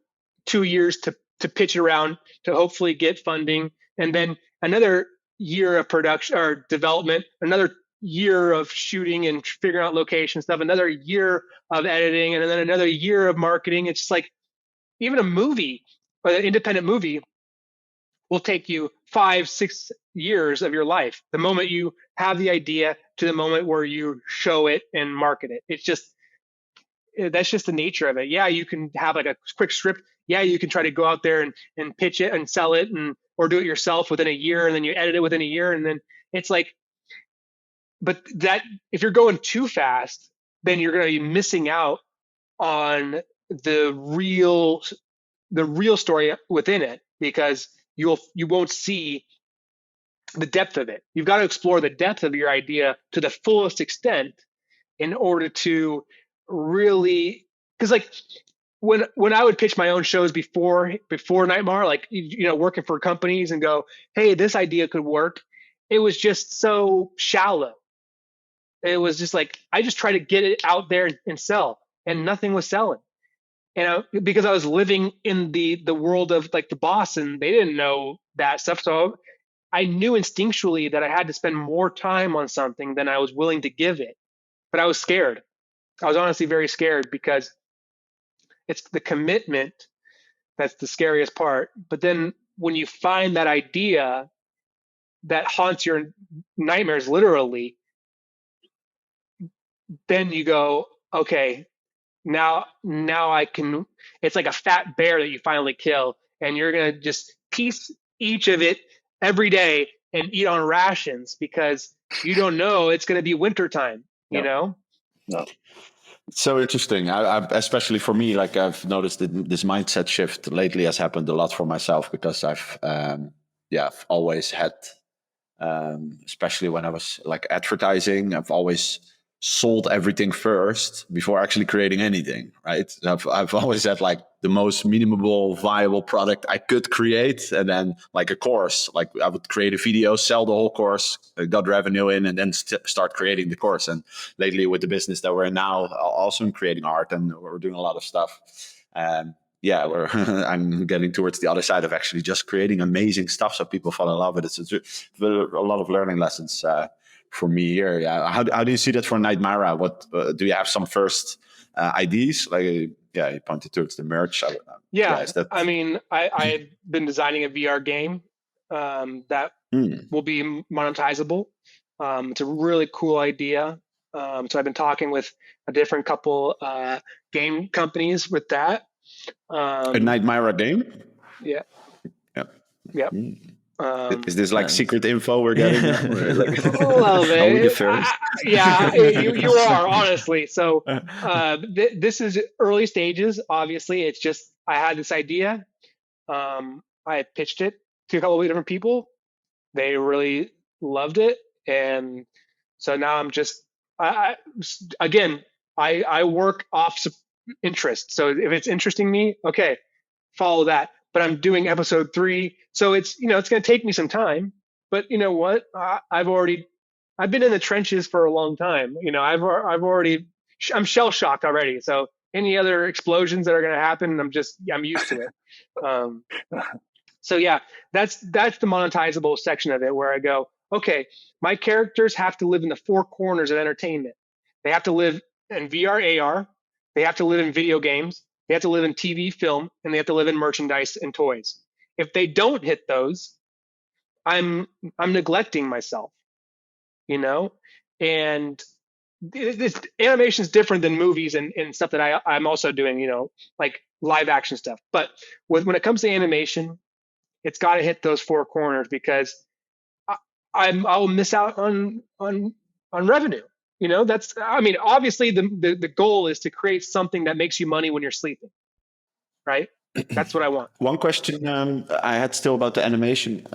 2 years to pitch it around, to hopefully get funding, and then another year of production or development, another year of shooting and figuring out location stuff, another year of editing, and then another year of marketing. It's just like even a movie or an independent movie will take you 5-6 years of your life, the moment you have the idea to the moment where you show it and market it. That's just the nature of it. Yeah, you can have like a quick script. Yeah, you can try to go out there and pitch it and sell it, or do it yourself within a year, and then you edit it within a year, and then it's like, but that if you're going too fast, then you're going to be missing out on the real story within it, because you won't see the depth of it. You've got to explore the depth of your idea to the fullest extent in order to really, because like when I would pitch my own shows before NightMara, like working for companies and go, hey, this idea could work. It was just so shallow. It was just like I just try to get it out there and sell, and nothing was selling. And because I was living in the world of like the boss, and they didn't know that stuff, so I knew instinctually that I had to spend more time on something than I was willing to give it. But I was scared. I was honestly very scared because it's the commitment that's the scariest part. But then when you find that idea that haunts your nightmares literally, then you go, okay, now I can, it's like a fat bear that you finally kill, and you're going to just piece each of it every day and eat on rations because you don't know it's going to be wintertime, you know? No. So interesting. Especially for me, like I've noticed that this mindset shift lately has happened a lot for myself because I've always had, especially when I was like advertising, I've always sold everything first before actually creating anything, right? I've always had like the most minimal viable product I could create, and then like a course, like I would create a video, sell the whole course, got revenue in, and then start creating the course. And lately with the business that we're in now, also in creating art, and we're doing a lot of stuff. I'm getting towards the other side of actually just creating amazing stuff so people fall in love with it. So it's a lot of learning lessons for me here. Yeah. How do you see that for NightMara? What do you have some first ideas? Like, you pointed towards the merch. I mean, I've been designing a VR game that will be monetizable. It's a really cool idea. So I've been talking with a different couple game companies with that. A NightMara game? Yeah. Yep. Is this like secret info we're getting? A little bit. You are, honestly. So this is early stages. Obviously, it's just I had this idea. I pitched it to a couple of different people. They really loved it, and so now I'm just I work off interest. So if it's interesting me, okay, follow that. But I'm doing episode 3, so it's it's going to take me some time. But you know what? I've been in the trenches for a long time. I'm shell shocked already. So any other explosions that are going to happen, I'm used to it. So yeah, that's the monetizable section of it where I go, okay, my characters have to live in the 4 corners of entertainment. They have to live in VR, AR. They have to live in video games. They have to live in TV, film, and they have to live in merchandise and toys. If they don't hit those, I'm neglecting myself, And this animation is different than movies and stuff that I'm also doing, like live action stuff. But when it comes to animation, it's got to hit those 4 corners because I'll miss out on revenue. Obviously the goal is to create something that makes you money when you're sleeping, right? That's what I want. One question I had still about the animation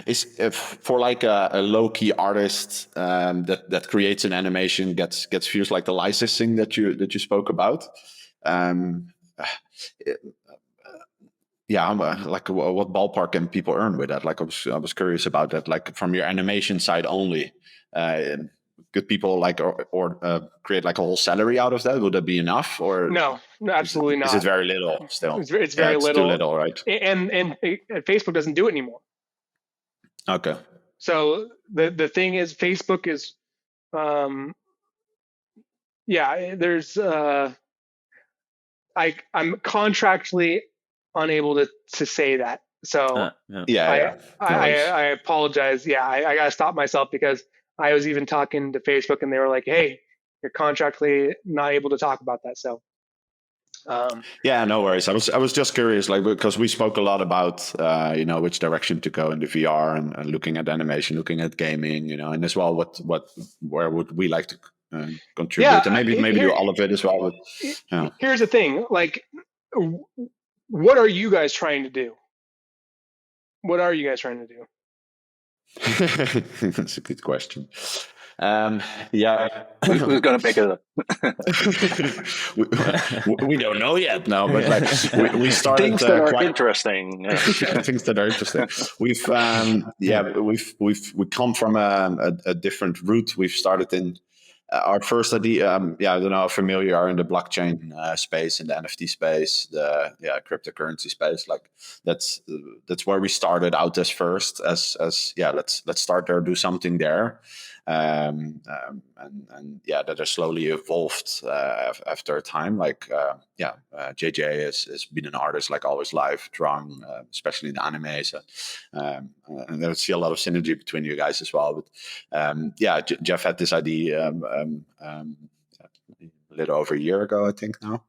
is if for like a low key artist that creates an animation gets views like the licensing that you spoke about. Like what ballpark can people earn with that? Like I was curious about that. Like from your animation side only, could people like or create like a whole salary out of that? Would that be enough? Or no, absolutely not. Is it very little still? It's very little. Too little, right? And Facebook doesn't do it anymore. Okay. So the thing is, Facebook is, there's I'm contractually unable to say that. So I apologize. Yeah, I got to stop myself because I was even talking to Facebook and they were like, hey, you're contractually not able to talk about that. So no worries. I was just curious, like, because we spoke a lot about which direction to go in the VR and looking at animation, looking at gaming, and as well where would we like to contribute, and maybe do all of it as well. But, here's the thing, like, what are you guys trying to do? What are you guys trying to do? That's a good question. Yeah, who's going to pick it up? we don't know yet. No, but like we started things that are interesting. Yeah. Things that are interesting. We come from a different route. We've started in our first idea. I don't know how familiar you are in the blockchain space, in the NFT space, the cryptocurrency space. Like that's where we started out as first. As let's start there, do something there. And that has slowly evolved after a time. Like JJ has been an artist like always live drawing, especially in anime. So and I see a lot of synergy between you guys as well. But Jeff had this idea a little over a year ago, I think now.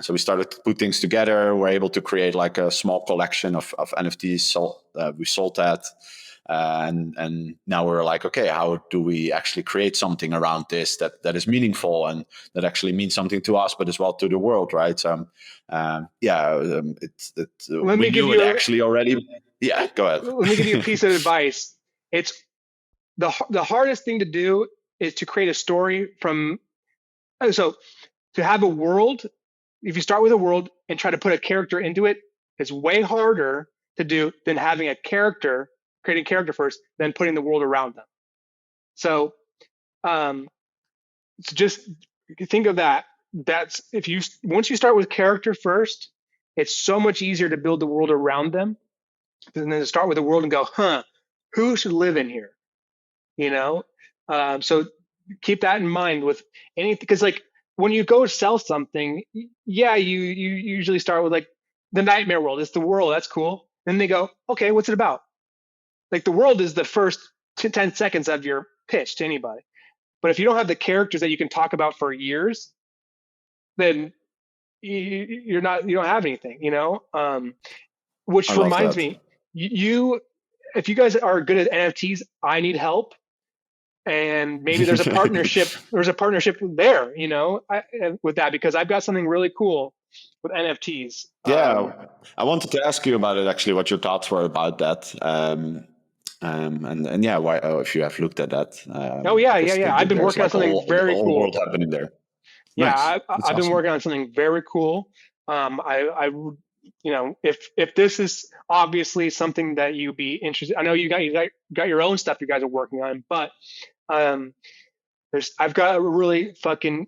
So we started to put things together. We're able to create like a small collection of NFTs. So we sold that. And now we're like, okay, how do we actually create something around this that is meaningful and that actually means something to us, but as well to the world, right? So, Let me give you actually already. Yeah, go ahead. Let me give you a piece of advice. It's the hardest thing to do is to create a story from. So to have a world, if you start with a world and try to put a character into it, it's way harder to do than having a character. Creating a character first, then putting the world around them. So just think of that. That's once you start with character first, it's so much easier to build the world around them than to start with the world and go, who should live in here? So keep that in mind with anything, because like when you go sell something, you usually start with like the nightmare world. It's the world, that's cool. Then they go, okay, what's it about? Like the world is the first 10 seconds of your pitch to anybody. But if you don't have the characters that you can talk about for years, then you don't have anything, which reminds me, if you guys are good at NFTs, I need help. And maybe there's a partnership. There's a partnership there, with that, because I've got something really cool with NFTs. Yeah, I wanted to ask you about it, actually, what your thoughts were about that. Why? If you have looked at that. I've been working on something very cool. Whole world happening there. Yeah, nice. I've been working on something very cool. If this is obviously something that you'd be interested, I know you got your own stuff you guys are working on, but I've got a really fucking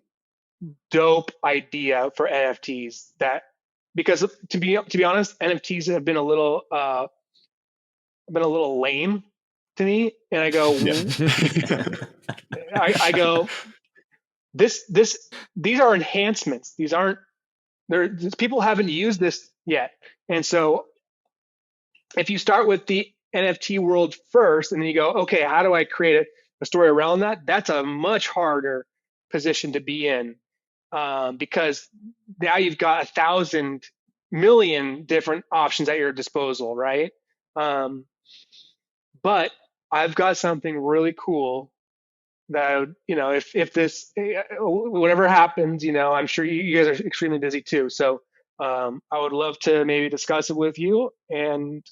dope idea for NFTs because to be honest, NFTs have been a little lame to me, and I go, I go, these are enhancements. These aren't people haven't used this yet, and so if you start with the NFT world first, and then you go, okay, how do I create a story around that? That's a much harder position to be in, because now you've got 1,000 million different options at your disposal, right? But I've got something really cool that, if this, whatever happens, I'm sure you guys are extremely busy too. So I would love to maybe discuss it with you, and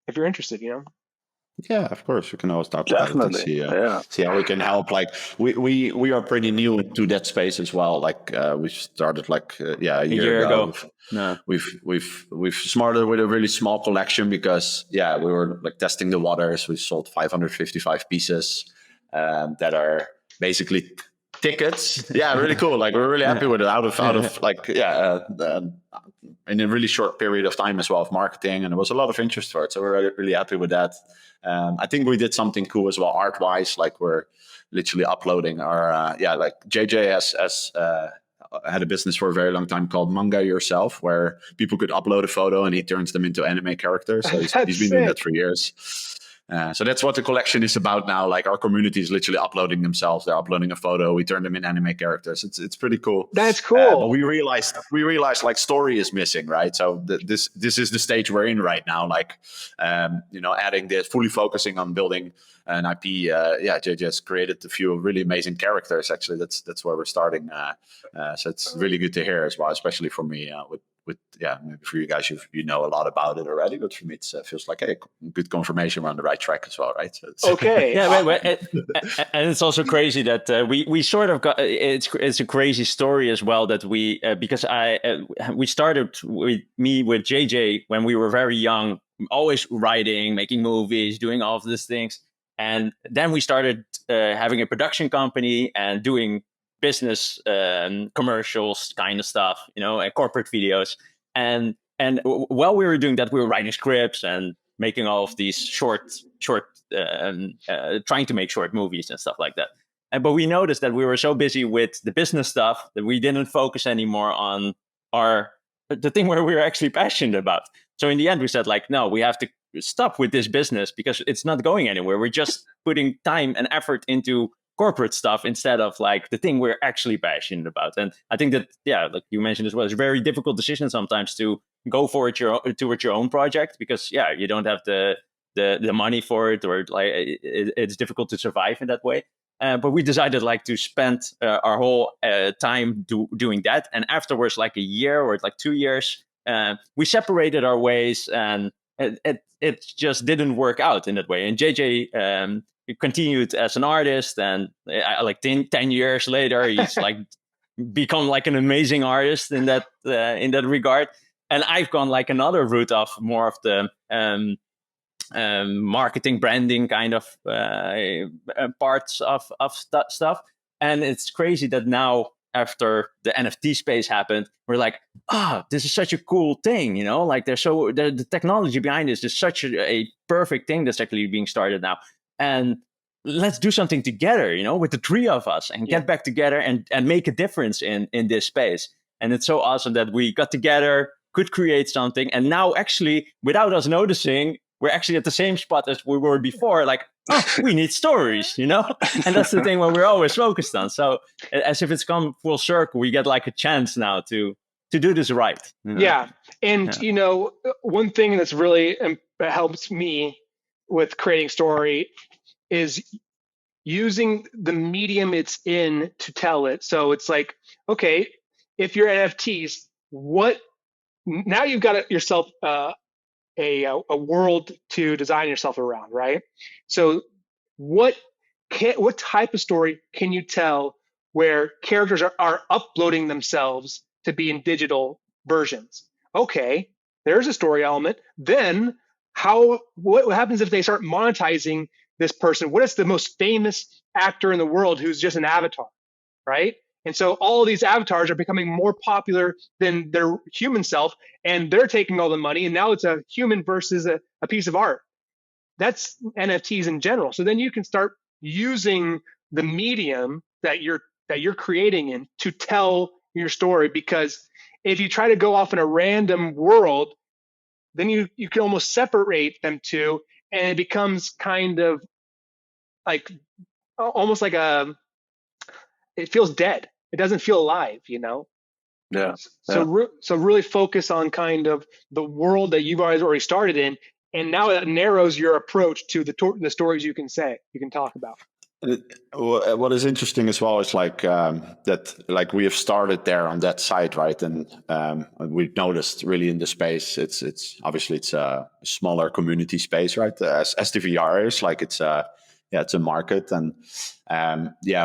if you're interested, Yeah, of course. We can always talk about it and see how we can help. Like we are pretty new to that space as well. Like we started a year ago. No. We've started with a really small collection because we were like testing the waters. We sold 555 pieces that are basically tickets. Yeah, really cool. Like we're really happy with it. Out of in a really short period of time as well of marketing, and there was a lot of interest for it. So we're really happy with that. I think we did something cool as well art wise. Like we're literally uploading our like JJ has had a business for a very long time called Manga Yourself, where people could upload a photo and he turns them into anime characters. So he's been doing that for years. So that's what the collection is about now. Like our community is literally uploading themselves. They're uploading a photo. We turn them in anime characters. It's pretty cool. That's cool. But we realized like story is missing, right? So this is the stage we're in right now. Like, adding this, fully focusing on building an IP. JJ has created a few really amazing characters. Actually, that's where we're starting. So it's really good to hear as well, especially for me maybe for you guys, you know a lot about it already, but for me, it feels like a good confirmation we're on the right track as well, right? So okay. And it's also crazy that we sort of got it's a crazy story as well that we because we started with JJ when we were very young, always writing, making movies, doing all of these things, and then we started having a production company and doing business commercials kind of stuff, and corporate videos. And while we were doing that, we were writing scripts and making all of these short trying to make short movies and stuff like that. But we noticed that we were so busy with the business stuff that we didn't focus anymore on the thing where we were actually passionate about. So in the end, we said, like, no, we have to stop with this business because it's not going anywhere. We're just putting time and effort into corporate stuff instead of like the thing we're actually passionate about. And I think that, like you mentioned as well, it's a very difficult decision sometimes to go for it towards your own project because you don't have the money for it, or like it's difficult to survive in that way. But we decided like to spend our whole time doing that. And afterwards, like a year or like 2 years, we separated our ways, and it just didn't work out in that way. And JJ continued as an artist, and like 10 years later, he's like become like an amazing artist in that regard. And I've gone like another route of more of the marketing, branding kind of parts of stuff. And it's crazy that now, after the NFT space happened, we're like, this is such a cool thing, like the technology behind this is such a perfect thing that's actually being started now. And let's do something together, with the three of us, and get back together and make a difference in this space. And it's so awesome that we got together, could create something. And now actually, without us noticing, we're actually at the same spot as we were before. Like, we need stories, and that's the thing where we're always focused on. So as if it's come full circle, we get like a chance now to do this right. Yeah. And, one thing that's really helps me with creating story is using the medium it's in to tell it. So it's like, okay, if you're NFTs, now you've got yourself a world to design yourself around, right? So what type of story can you tell where characters are uploading themselves to be in digital versions? Okay, there's a story element. Then what happens if they start monetizing this person? What is the most famous actor in the world who's just an avatar, right? And so all of these avatars are becoming more popular than their human self, and they're taking all the money, and now it's a human versus a piece of art. That's NFTs in general. So then you can start using the medium that you're creating in to tell your story, because if you try to go off in a random world, then you can almost separate them two, and it becomes kind of like almost like it feels dead. It doesn't feel alive, Yeah. So really focus on kind of the world that you've already started in, and now it narrows your approach to the stories you can talk about. What is interesting as well is like that, like we have started there on that side, right? And we've noticed really in the space, it's obviously it's a smaller community space, right? As the VR is, like it's a market, and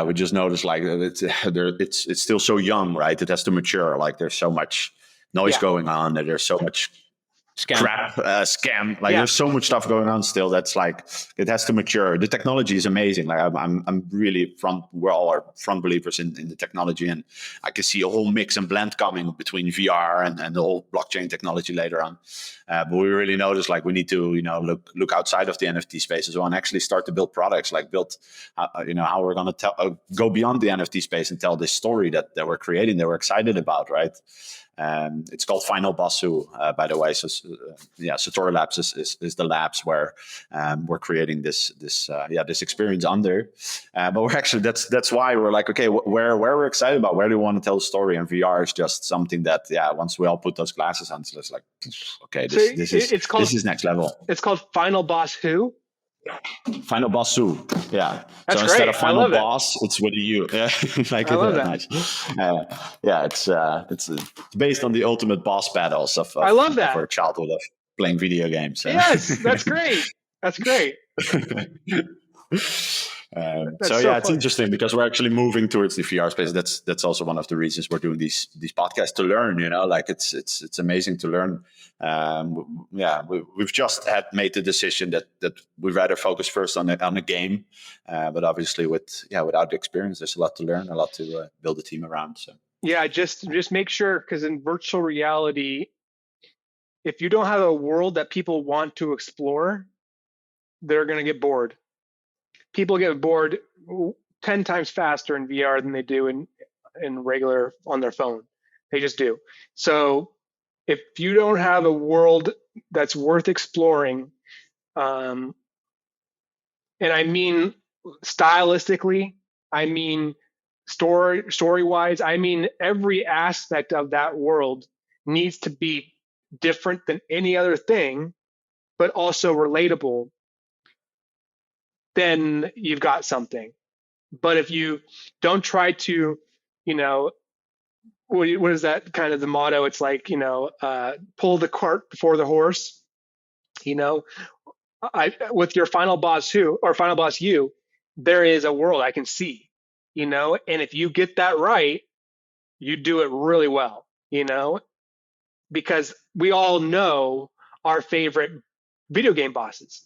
we just noticed like it's still so young, right? It has to mature. Like there's so much noise going on, and there's so much scam. Like there's so much stuff going on still. That's like it has to mature. The technology is amazing. Like I'm really we're all are front believers in the technology, and I can see a whole mix and blend coming between VR and the whole blockchain technology later on. But we really noticed like we need to look outside of the NFT space as well, and actually start to build products, like how we're going to go beyond the NFT space and tell this story that we're creating, that we're excited about, right? It's called Finalbosu, by the way. So Satorilabs is the labs where we're creating this experience under. But we're actually that's why we're like, okay, where we're excited about, where do we want to tell the story, and VR is just something that once we all put those glasses on, so it's like, okay, this is next level. It's called Finalbosu. Finalbosu. Yeah. That's so great. instead of final I love boss, it's with a U. Yeah. Like I love that. Nice. Yeah, it's based on the ultimate boss battles of I love that. of our childhood of playing video games. Yes, that's great. That's great. So yeah, it's interesting because we're actually moving towards the VR space. That's also one of the reasons we're doing these podcasts, to learn. You know, like it's amazing to learn. We've just made the decision that we'd rather focus first on a game, but obviously without the experience, there's a lot to learn, a lot to build a team around. So yeah, just make sure, because in virtual reality, if you don't have a world that people want to explore, they're going to get bored. People get bored 10 times faster in VR than they do in regular on their phone. They just do. So if you don't have a world that's worth exploring, and I mean stylistically, I mean story-wise, I mean every aspect of that world needs to be different than any other thing, but also relatable, then you've got something. But if you don't try to, what is that kind of the motto? It's like, pull the cart before the horse. With your final boss final boss you, there is a world I can see, and if you get that right, you do it really well, because we all know our favorite video game bosses.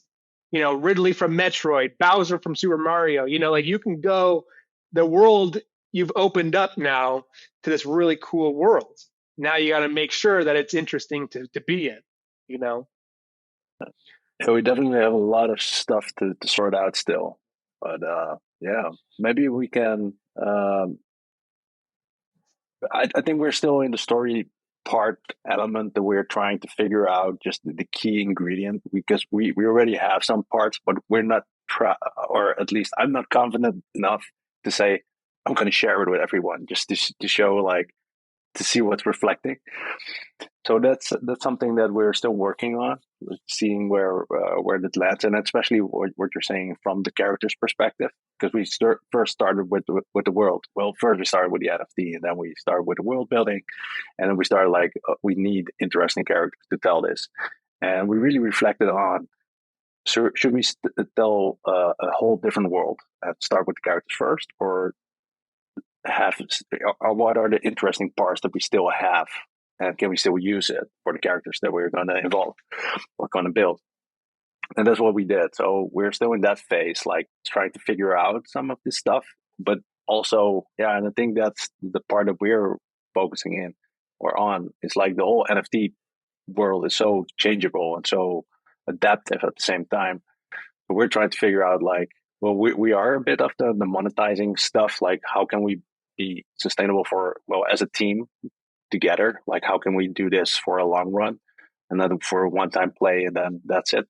Ridley from Metroid, Bowser from Super Mario. Like you can go, the world you've opened up now to this really cool world. Now you got to make sure that it's interesting to be in. Yeah, we definitely have a lot of stuff to sort out still, but yeah, maybe we can. I think we're still in the story part element that we're trying to figure out just the key ingredient, because we already have some parts, but we're not or at least I'm not confident enough to say I'm going to share it with everyone, just to show, like, to see what's reflecting. So that's something that we're still working on, seeing where that lands, and especially what you're saying from the character's perspective, because we first started with the world. Well, first we started with the NFT, and then we started with the world building, and then we started like, we need interesting characters to tell this, and we really reflected on, so should we tell a whole different world and start with the characters first, or what are the interesting parts that we still have, and can we still use it for the characters that we're going to involve or going to build? And that's what we did. So we're still in that phase, like trying to figure out some of this stuff, but also, yeah, and I think that's the part that we're focusing in or on, is like the whole NFT world is so changeable and so adaptive at the same time. But we're trying to figure out, like, well, we are a bit of the monetizing stuff, like how can we be sustainable as a team together, like how can we do this for a long run and not for a one-time play and then that's it.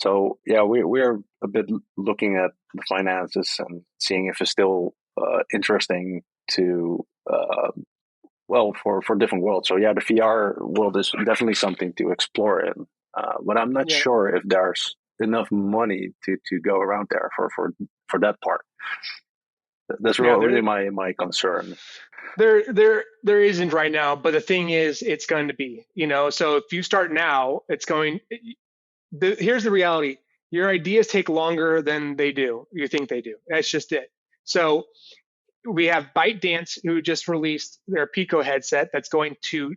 So yeah, we're a bit looking at the finances and seeing if it's still interesting to for different worlds. So yeah, the VR world is definitely something to explore in, but I'm not sure if there's enough money to go around there for that part. That's really my concern. There isn't right now, but the thing is, it's going to be, so if you start now, here's the reality. Your ideas take longer than you think they do. That's just it. So we have ByteDance, who just released their Pico headset that's going to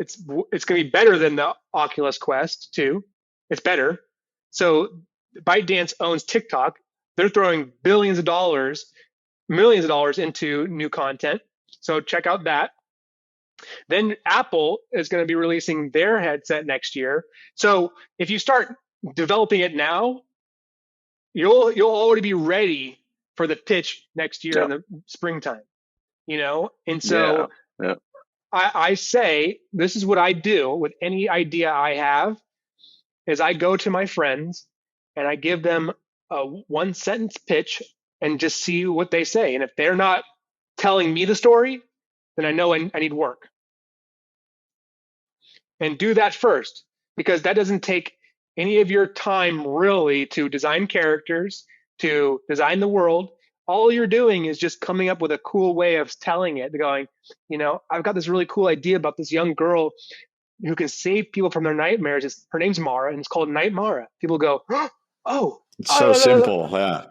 be better than the Oculus Quest 2. It's better. So ByteDance owns TikTok. They're throwing millions of dollars into new content. So check out that. Then Apple is going to be releasing their headset next year. So if you start developing it now, you'll already be ready for the pitch next year in the springtime. And so I say, this is what I do with any idea I have, is I go to my friends and I give them a one sentence pitch and just see what they say. And if they're not telling me the story, then I know I need work. And do that first, because that doesn't take any of your time really to design characters, to design the world. All you're doing is just coming up with a cool way of telling it, going, I've got this really cool idea about this young girl who can save people from their nightmares. Her name's Mara, and it's called NightMara. People go, oh, it's so simple, yeah.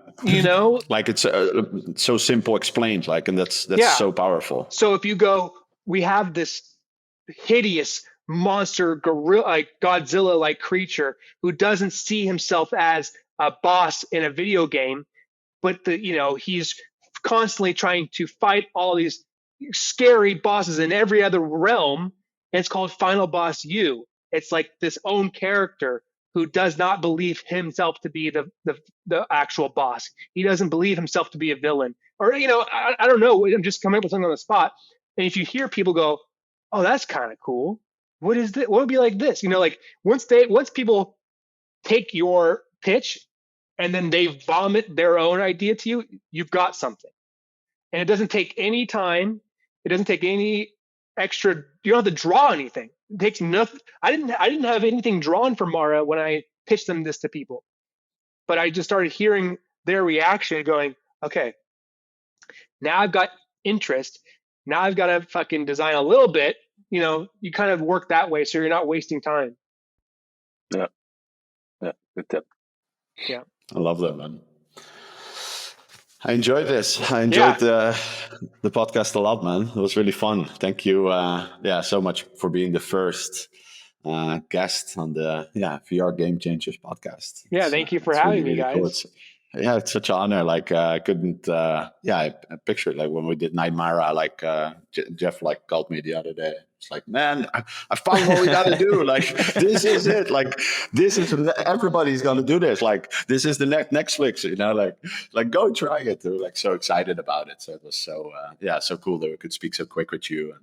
Like it's so simple explained, like, and that's so powerful. So if you go, we have this hideous monster gorilla, like Godzilla like creature who doesn't see himself as a boss in a video game, but he's constantly trying to fight all these scary bosses in every other realm. And it's called Final Boss U. It's like this own character who does not believe himself to be the actual boss. He doesn't believe himself to be a villain, or I don't know. I'm just coming up with something on the spot. And if you hear people go, "Oh, that's kind of cool. What is this? What would be like this?" Like once people take your pitch and then they vomit their own idea to you, you've got something. And it doesn't take any time. It doesn't take any extra. You don't have to draw anything. It takes nothing. I didn't have anything drawn for Mara when I pitched this to people, but I just started hearing their reaction, going, "Okay, now I've got interest. Now I've got to fucking design a little bit." You kind of work that way, so you're not wasting time. Yeah, good tip. Yeah, I love that, man. I enjoyed this. I enjoyed the podcast a lot, man. It was really fun. Thank you, so much for being the first guest on the VR Game Changers podcast. Yeah, thank you for having me, guys. Cool. It's such an honor. Like I couldn't. I pictured like when we did Nightmara. Like Jeff like called me the other day. It's like, man, I found what we got to do. Like this is it. Like this is everybody's gonna do this. Like this is the next Netflix. Like go try it. We're like so excited about it. So it was so so cool that we could speak so quick with you.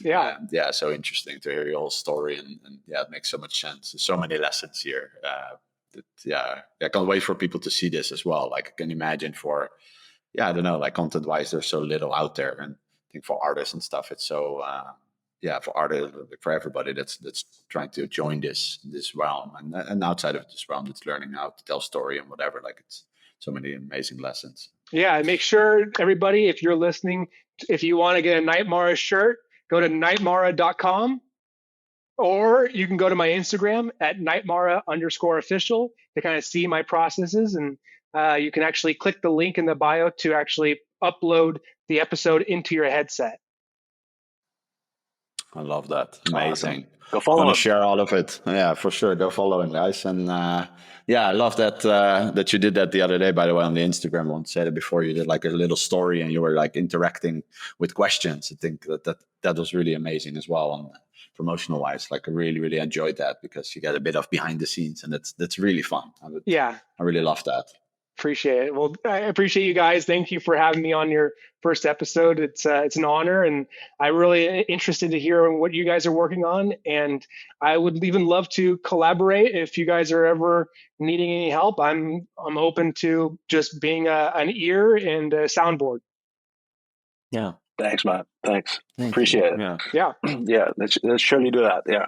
And so interesting to hear your whole story. And it makes so much sense. There's so many lessons here. I can't wait for people to see this as well. Like I can imagine for, I don't know, like content wise, there's so little out there, and I think for artists and stuff, it's so for artists, for everybody that's trying to join this realm and outside of this realm, that's learning how to tell story and whatever. Like it's so many amazing lessons. Yeah, make sure everybody, if you're listening, if you want to get a Nightmara shirt, go to nightmara.com. Or you can go to my Instagram at nightmara_official to kind of see my processes. And you can actually click the link in the bio to actually upload the episode into your headset. I love that. Amazing. Awesome. Go follow him. Share all of it. Yeah, for sure. Go follow him, guys. And I love that you did that the other day, by the way, on the Instagram. I won't say that before. You did like a little story and you were like interacting with questions. I think that was really amazing as well. On promotional wise, like I really, really enjoyed that because you get a bit of behind the scenes, and that's really fun. I really love that. Appreciate it. Well, I appreciate you guys. Thank you for having me on your first episode. It's an honor, and I'm really interested to hear what you guys are working on. And I would even love to collaborate if you guys are ever needing any help. I'm open to just being an ear and a soundboard. Yeah. Thanks, Matt. Thanks. Appreciate it. Yeah. Let's surely do that. Yeah.